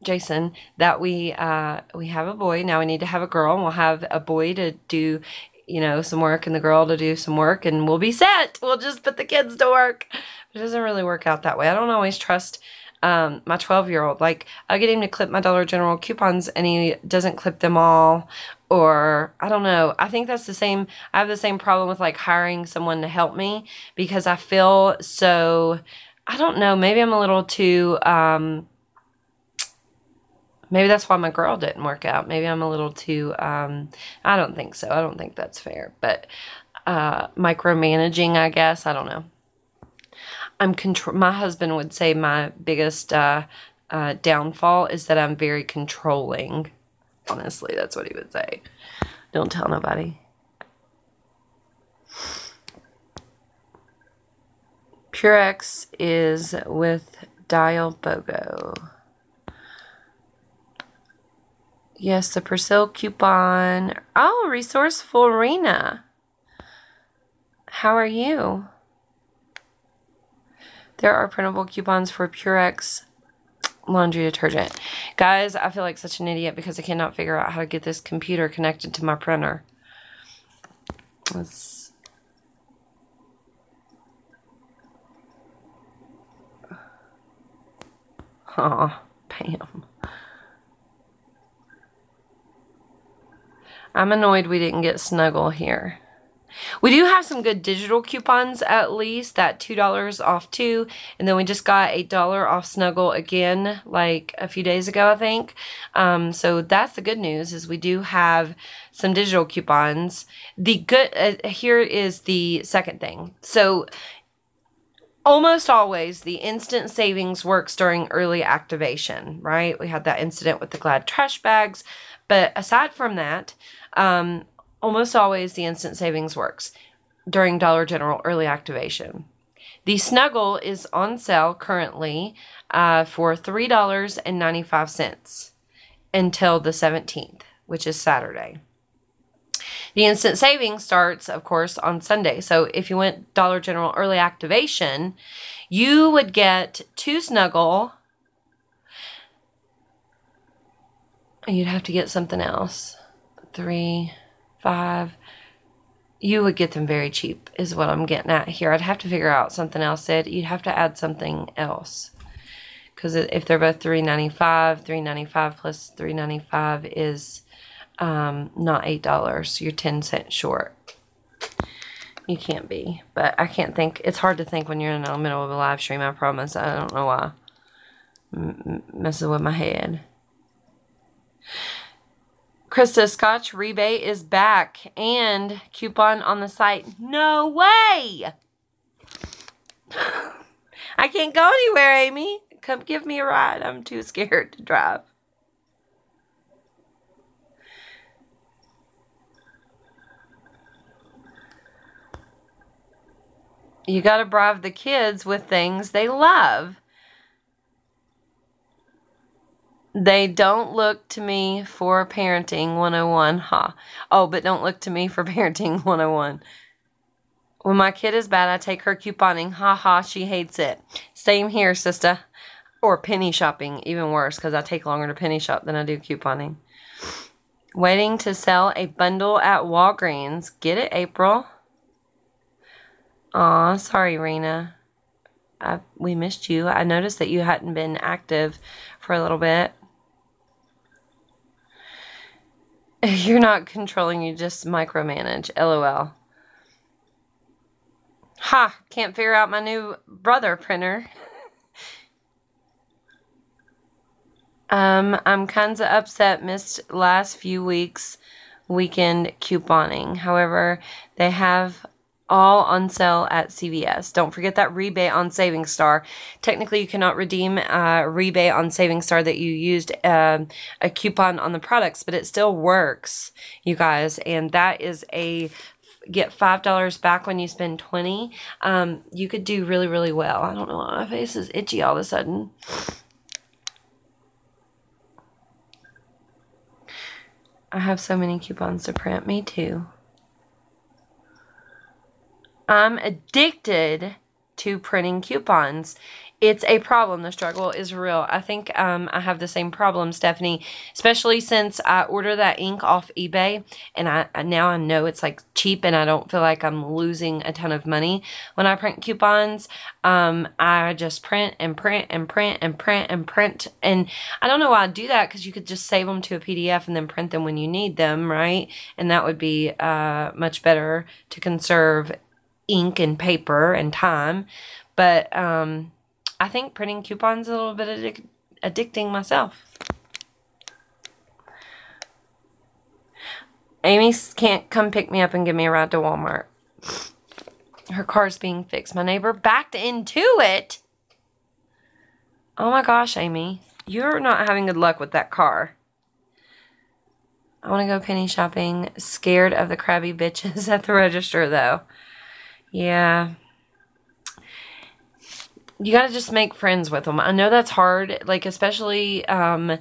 [SPEAKER 1] Jason, that we have a boy. Now we need to have a girl, and we'll have a boy to do, you know, some work and the girl to do some work, and we'll be set. We'll just put the kids to work. It doesn't really work out that way. I don't always trust my 12-year-old. Like, I get him to clip my Dollar General coupons and he doesn't clip them all, or I don't know. I think that's the same. I have the same problem with like hiring someone to help me because I feel so, I don't know, maybe I'm a little too, maybe that's why my girl didn't work out. Maybe I'm a little too, I don't think so. I don't think that's fair, but micromanaging, I guess. I don't know. My husband would say my biggest downfall is that I'm very controlling. Honestly, that's what he would say. Don't tell nobody. Purex is with Dial BOGO. Yes, the Persil coupon. Oh, resourceful Rena. How are you? There are printable coupons for Purex laundry detergent. Guys, I feel like such an idiot because I cannot figure out how to get this computer connected to my printer. Let's... Oh, Pam. I'm annoyed we didn't get Snuggle here. We do have some good digital coupons, at least. That $2 off 2. And then we just got $8 off Snuggle again, like a few days ago, I think. So that's the good news, is we do have some digital coupons. The good, here is the second thing. So almost always the instant savings works during early activation, right? We had that incident with the Glad trash bags. But aside from that, almost always the instant savings works during Dollar General early activation. The Snuggle is on sale currently for $3.95 until the 17th, which is Saturday. The instant savings starts, of course, on Sunday. So if you went Dollar General early activation, you would get 2 Snuggle. You'd have to get something else. 3, 5. You would get them very cheap, is what I'm getting at here. I'd have to figure out something else. You'd have to add something else. Because if they're both $3.95, $3.95 plus $3.95 is not $8. So you're 10 cents short. You can't be. But I can't think. It's hard to think when you're in the middle of a live stream, I promise. I don't know why. Messes with my head. Krista, Scotch rebate is back and coupon on the site. No way! I can't go anywhere, Amy. Come give me a ride. I'm too scared to drive. You gotta bribe the kids with things they love. They don't look to me for parenting 101, ha. Oh, but don't look to me for parenting 101. When my kid is bad, I take her couponing. Ha ha, she hates it. Same here, sister. Or penny shopping, even worse, because I take longer to penny shop than I do couponing. Waiting to sell a bundle at Walgreens. Get it, April? Aw, sorry, Rena. We missed you. I noticed that you hadn't been active for a little bit. You're not controlling, you just micromanage. LOL. Ha! Can't figure out my new brother printer. I'm kinda upset. Missed last few weeks weekend couponing. However, they have all on sale at CVS. Don't forget that rebate on Saving Star. Technically, you cannot redeem a rebate on Saving Star that you used a coupon on the products, but it still works, you guys. And that is a get $5 back when you spend $20. You could do really, really well. I don't know why my face is itchy all of a sudden. I have so many coupons to print. Me too. I'm addicted to printing coupons. It's a problem. The struggle is real. I think I have the same problem, Stephanie, especially since I order that ink off eBay, and now I know it's like cheap, and I don't feel like I'm losing a ton of money when I print coupons. I just print and print and print and print and print, and I don't know why I do that, because you could just save them to a PDF and then print them when you need them, right? And that would be much better to conserve ink and paper and time. But I think printing coupons is a little bit addicting myself. Amy can't come pick me up and give me a ride to Walmart. Her car's being fixed. My neighbor backed into it. Oh my gosh, Amy. You're not having good luck with that car. I want to go penny shopping. Scared of the crabby bitches at the register, though. Yeah. You gotta just make friends with them. I know that's hard, like, especially how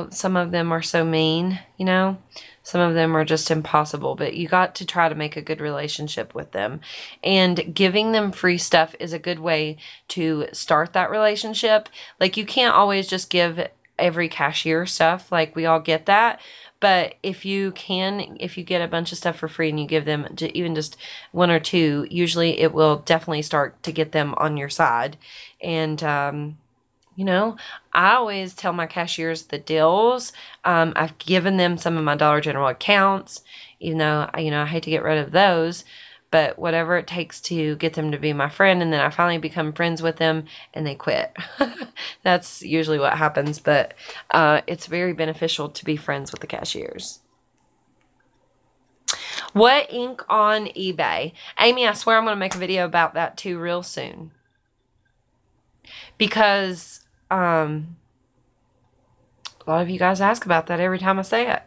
[SPEAKER 1] some of them are so mean, you know? Some of them are just impossible, but you got to try to make a good relationship with them. And giving them free stuff is a good way to start that relationship. Like, you can't always just give every cashier stuff, like, we all get that. But if you get a bunch of stuff for free and you give them even just one or two, usually it will definitely start to get them on your side. And, you know, I always tell my cashiers the deals. I've given them some of my Dollar General accounts, even though, you know, I hate to get rid of those. But whatever it takes to get them to be my friend, and then I finally become friends with them and they quit. That's usually what happens, but it's very beneficial to be friends with the cashiers. What ink on eBay? Amy, I swear I'm going to make a video about that too real soon. Because a lot of you guys ask about that every time I say it.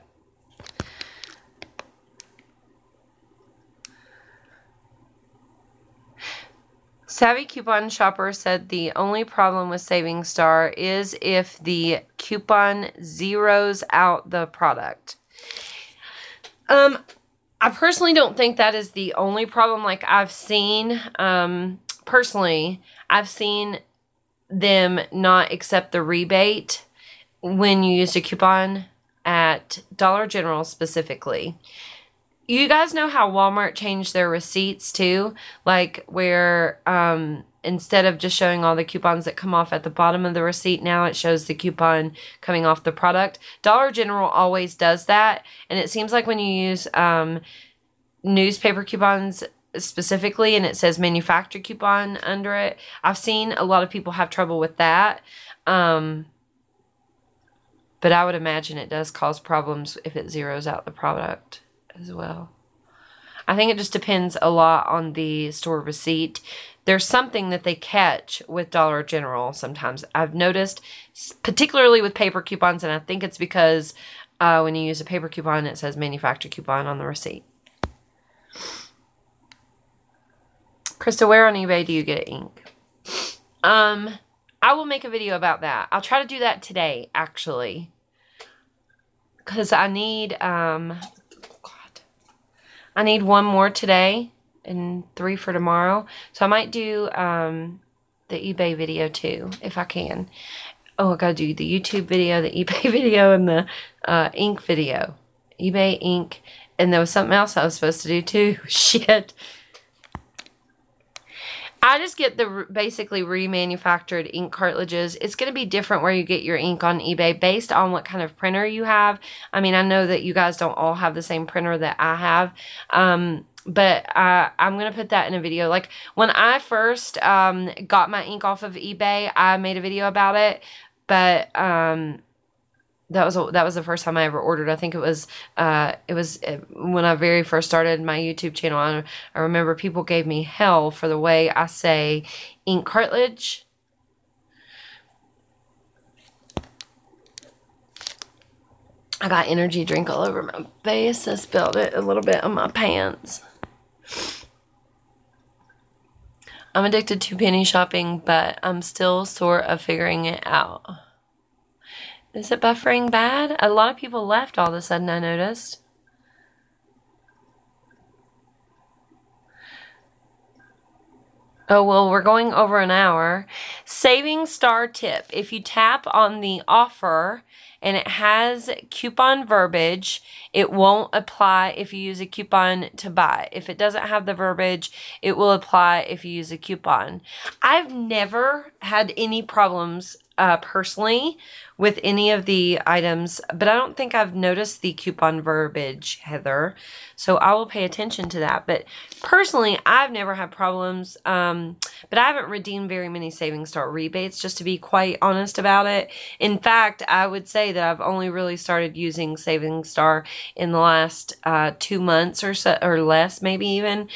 [SPEAKER 1] Savvy Coupon Shopper said the only problem with Saving Star is if the coupon zeroes out the product. I personally don't think that is the only problem. Like, I've seen, personally, I've seen them not accept the rebate when you use a coupon at Dollar General specifically. You guys know how Walmart changed their receipts too? Like, where instead of just showing all the coupons that come off at the bottom of the receipt, now it shows the coupon coming off the product. Dollar General always does that. And it seems like when you use newspaper coupons specifically and it says manufacturer coupon under it, I've seen a lot of people have trouble with that. But I would imagine it does cause problems if it zeroes out the product as well. I think it just depends a lot on the store receipt. There's something that they catch with Dollar General sometimes. I've noticed, particularly with paper coupons, and I think it's because when you use a paper coupon, it says manufacturer coupon on the receipt. Krista, where on eBay do you get ink? I will make a video about that. I'll try to do that today, actually. Because I need, I need one more today and 3 for tomorrow. So I might do the eBay video too, if I can. Oh, I gotta do the YouTube video, the eBay video, and the ink video. eBay, ink, and there was something else I was supposed to do too. Shit. I just get the basically remanufactured ink cartridges. It's going to be different where you get your ink on eBay based on what kind of printer you have. I mean, I know that you guys don't all have the same printer that I have. But I'm going to put that in a video. Like, when I first got my ink off of eBay, I made a video about it. But that was the first time I ever ordered. I think it was when I very first started my YouTube channel. I remember people gave me hell for the way I say ink cartridge. I got energy drink all over my face. I spilled it a little bit on my pants. I'm addicted to penny shopping, but I'm still sort of figuring it out. Is it buffering bad? A lot of people left all of a sudden, I noticed. Oh, well, we're going over an hour. Saving star tip. If you tap on the offer and it has coupon verbiage, it won't apply if you use a coupon to buy. If it doesn't have the verbiage, it will apply if you use a coupon. I've never had any problems personally with any of the items, but I don't think I've noticed the coupon verbiage, Heather. So I will pay attention to that. But personally, I've never had problems, but I haven't redeemed very many Saving Star rebates, just to be quite honest about it. In fact, I would say that I've only really started using Saving Star in the last 2 months or so, or less, maybe even.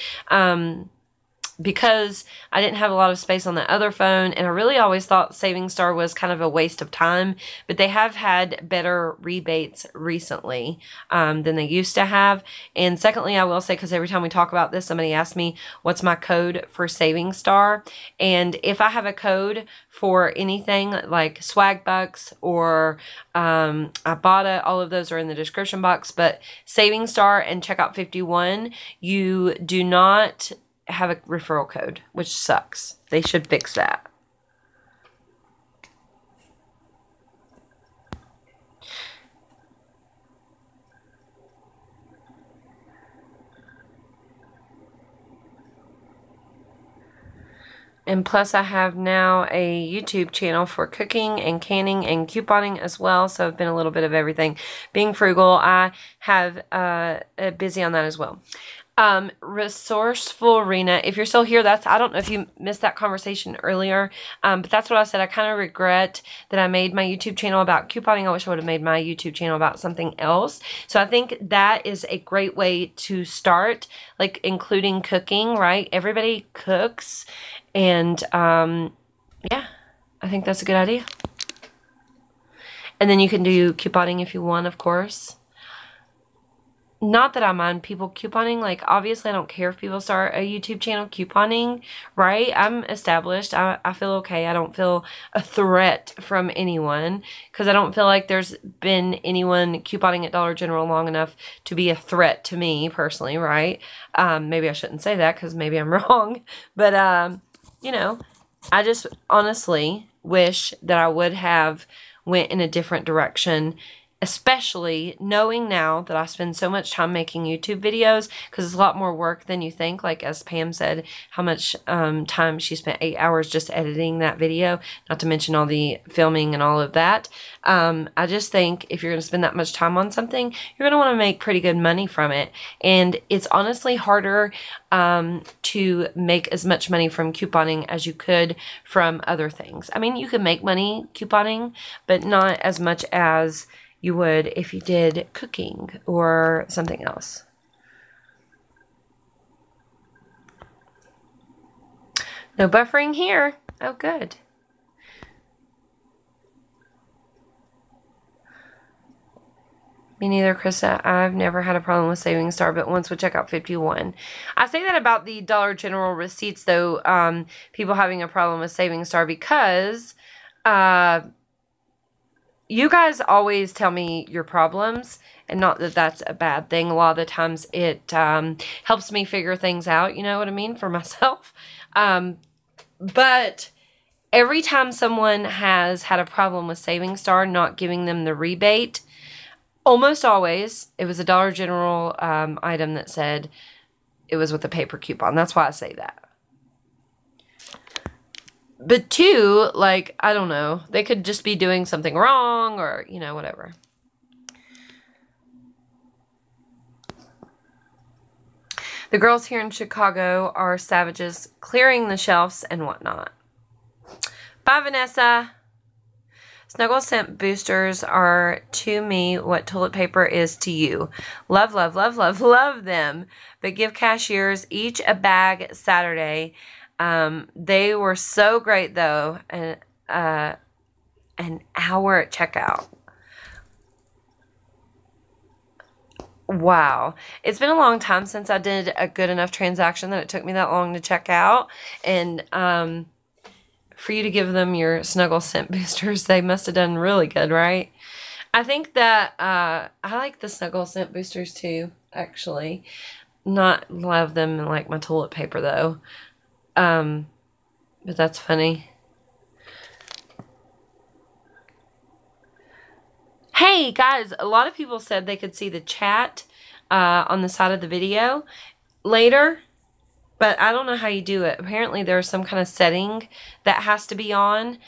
[SPEAKER 1] Because I didn't have a lot of space on the other phone, and I really always thought Saving Star was kind of a waste of time, but they have had better rebates recently than they used to have. And secondly, I will say, because every time we talk about this, somebody asks me what's my code for Saving Star, and if I have a code for anything like swagbucks or Ibotta, all of those are in the description box, but Saving Star and Checkout 51, you do not have a referral code, which sucks. They should fix that. And plus I have now a YouTube channel for cooking and canning and couponing as well. So I've been a little bit of everything. Being frugal, I have busy on that as well. Resourceful Rena, if you're still here, I don't know if you missed that conversation earlier, but that's what I said. I kind of regret that I made my YouTube channel about couponing. I wish I would have made my YouTube channel about something else. So I think that is a great way to start, like including cooking, right? Everybody cooks, and yeah, I think that's a good idea. And then you can do couponing if you want, of course. Not that I mind people couponing. Like, obviously, I don't care if people start a YouTube channel couponing, right? I'm established. I feel okay. I don't feel a threat from anyone, because I don't feel like there's been anyone couponing at Dollar General long enough to be a threat to me personally, right? Maybe I shouldn't say that, because maybe I'm wrong. But, you know, I just honestly wish that I would have went in a different direction, especially knowing now that I spend so much time making YouTube videos, because it's a lot more work than you think. Like, as Pam said, how much time she spent, 8 hours just editing that video, not to mention all the filming and all of that. I just think if you're going to spend that much time on something, you're going to want to make pretty good money from it. And it's honestly harder to make as much money from couponing as you could from other things. I mean, you can make money couponing, but not as much as you would if you did cooking or something else. No buffering here. Oh, good. Me neither, Krista. I've never had a problem with Saving Star, but once with Checkout 51. I say that about the Dollar General receipts, though, people having a problem with Saving Star, because you guys always tell me your problems, and not that that's a bad thing. A lot of the times it helps me figure things out, you know what I mean, for myself. But every time someone has had a problem with Saving Star not giving them the rebate, almost always, it was a Dollar General item that said it was with a paper coupon. That's why I say that. But two, like, I don't know, they could just be doing something wrong, or, you know, whatever. The girls here in Chicago are savages, clearing the shelves and whatnot. Bye, Vanessa. Snuggle scent boosters are to me what toilet paper is to you. Love, love, love, love, love them. But give cashiers each a bag Saturday. They were so great, though, and an hour at checkout. Wow. It's been a long time since I did a good enough transaction that it took me that long to check out. And for you to give them your Snuggle scent boosters, they must have done really good, right? I think that I like the Snuggle scent boosters too, actually. Not love them like my toilet paper, though. But that's funny. Hey, guys, a lot of people said they could see the chat on the side of the video later, but I don't know how you do it. Apparently, there's some kind of setting that has to be on.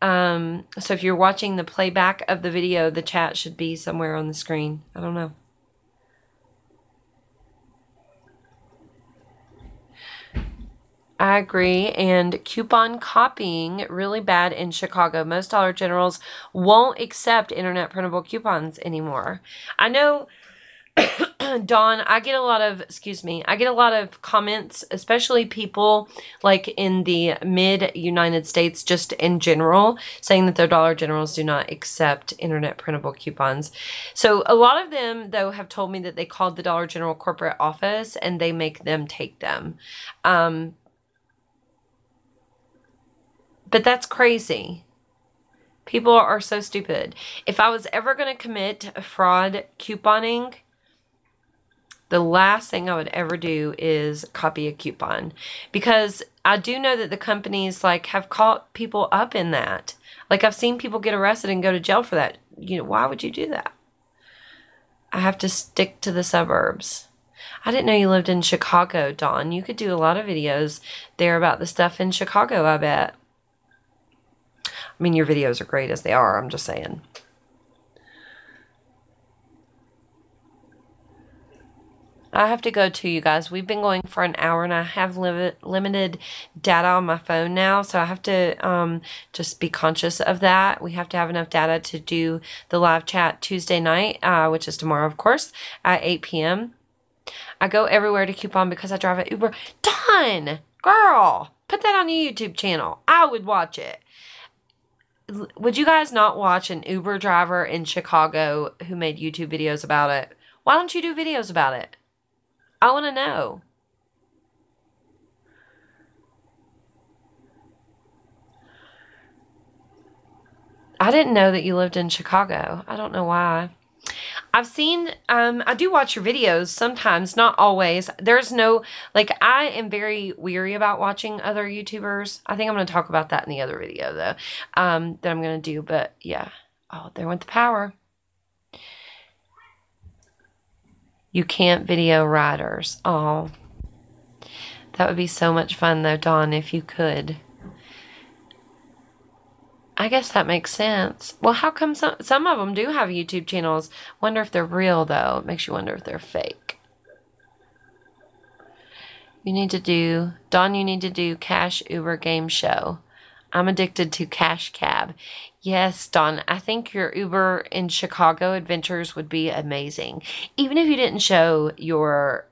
[SPEAKER 1] So if you're watching the playback of the video, the chat should be somewhere on the screen. I don't know. I agree. And coupon copying, really bad in Chicago. Most Dollar Generals won't accept internet printable coupons anymore. I know, Dawn, I get a lot of comments, especially people like in the mid-United States, just in general, saying that their Dollar Generals do not accept internet printable coupons. So a lot of them, though, have told me that they called the Dollar General corporate office and they make them take them. But that's crazy. People are so stupid. If I was ever going to commit fraud couponing, the last thing I would ever do is copy a coupon. Because I do know that the companies like have caught people up in that. Like I've seen people get arrested and go to jail for that. You know, why would you do that? I have to stick to the suburbs. I didn't know you lived in Chicago, Dawn. You could do a lot of videos there about the stuff in Chicago, I bet. I mean, your videos are great as they are, I'm just saying. I have to go too, you guys. We've been going for an hour and I have limited data on my phone now, so I have to just be conscious of that. We have to have enough data to do the live chat Tuesday night, which is tomorrow, of course, at 8 p.m. I go everywhere to coupon because I drive an Uber. Dawn! Girl! Put that on your YouTube channel. I would watch it. Would you guys not watch an Uber driver in Chicago who made YouTube videos about it? Why don't you do videos about it? I want to know. I didn't know that you lived in Chicago. I don't know why. I've seen, I do watch your videos sometimes, not always. There's no, like, I am very weary about watching other YouTubers. I think I'm going to talk about that in the other video, though, that I'm going to do. But, yeah. Oh, there went the power. You can't video riders. Oh. That would be so much fun, though, Dawn, if you could. I guess that makes sense. Well, how come some of them do have YouTube channels? Wonder if they're real, though. It makes you wonder if they're fake. You need to do, Dawn, you need to do Cash Uber game show. I'm addicted to Cash Cab. Yes, Dawn, I think your Uber in Chicago adventures would be amazing. Even if you didn't show your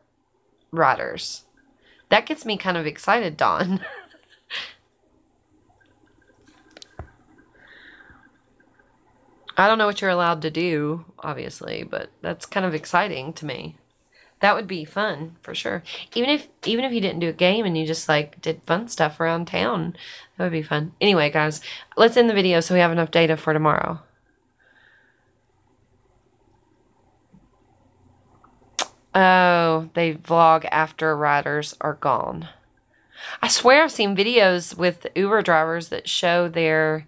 [SPEAKER 1] riders. That gets me kind of excited, Dawn. I don't know what you're allowed to do, obviously, but that's kind of exciting to me. That would be fun, for sure. Even if you didn't do a game and you just, like, did fun stuff around town, that would be fun. Anyway, guys, let's end the video so we have enough data for tomorrow. Oh, they vlog after riders are gone. I swear I've seen videos with Uber drivers that show their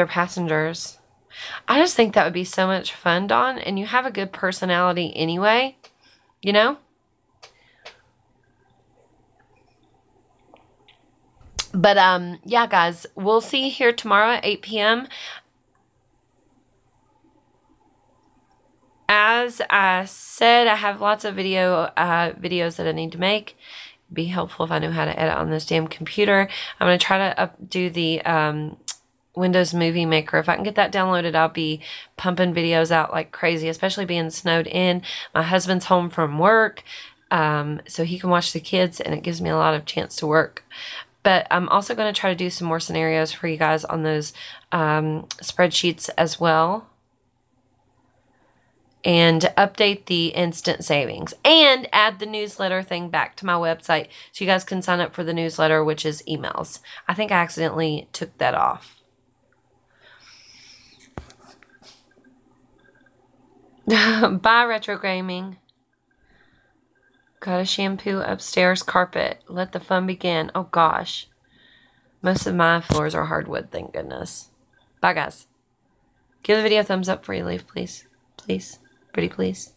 [SPEAKER 1] passengers. I just think that would be so much fun, Dawn, and you have a good personality anyway, you know? But, yeah, guys, we'll see you here tomorrow at 8 p.m. As I said, I have lots of videos that I need to make. It'd be helpful if I knew how to edit on this damn computer. I'm going to try to do the, Windows Movie Maker. If I can get that downloaded, I'll be pumping videos out like crazy, especially being snowed in. My husband's home from work, so he can watch the kids, and it gives me a lot of chance to work. But I'm also going to try to do some more scenarios for you guys on those spreadsheets as well. And update the instant savings. And add the newsletter thing back to my website so you guys can sign up for the newsletter, which is emails. I think I accidentally took that off. Bye, Retro Gaming. Got a shampoo upstairs carpet. Let the fun begin. Oh gosh. Most of my floors are hardwood, thank goodness. Bye guys. Give the video a thumbs up before you leave, please. Please. Pretty please.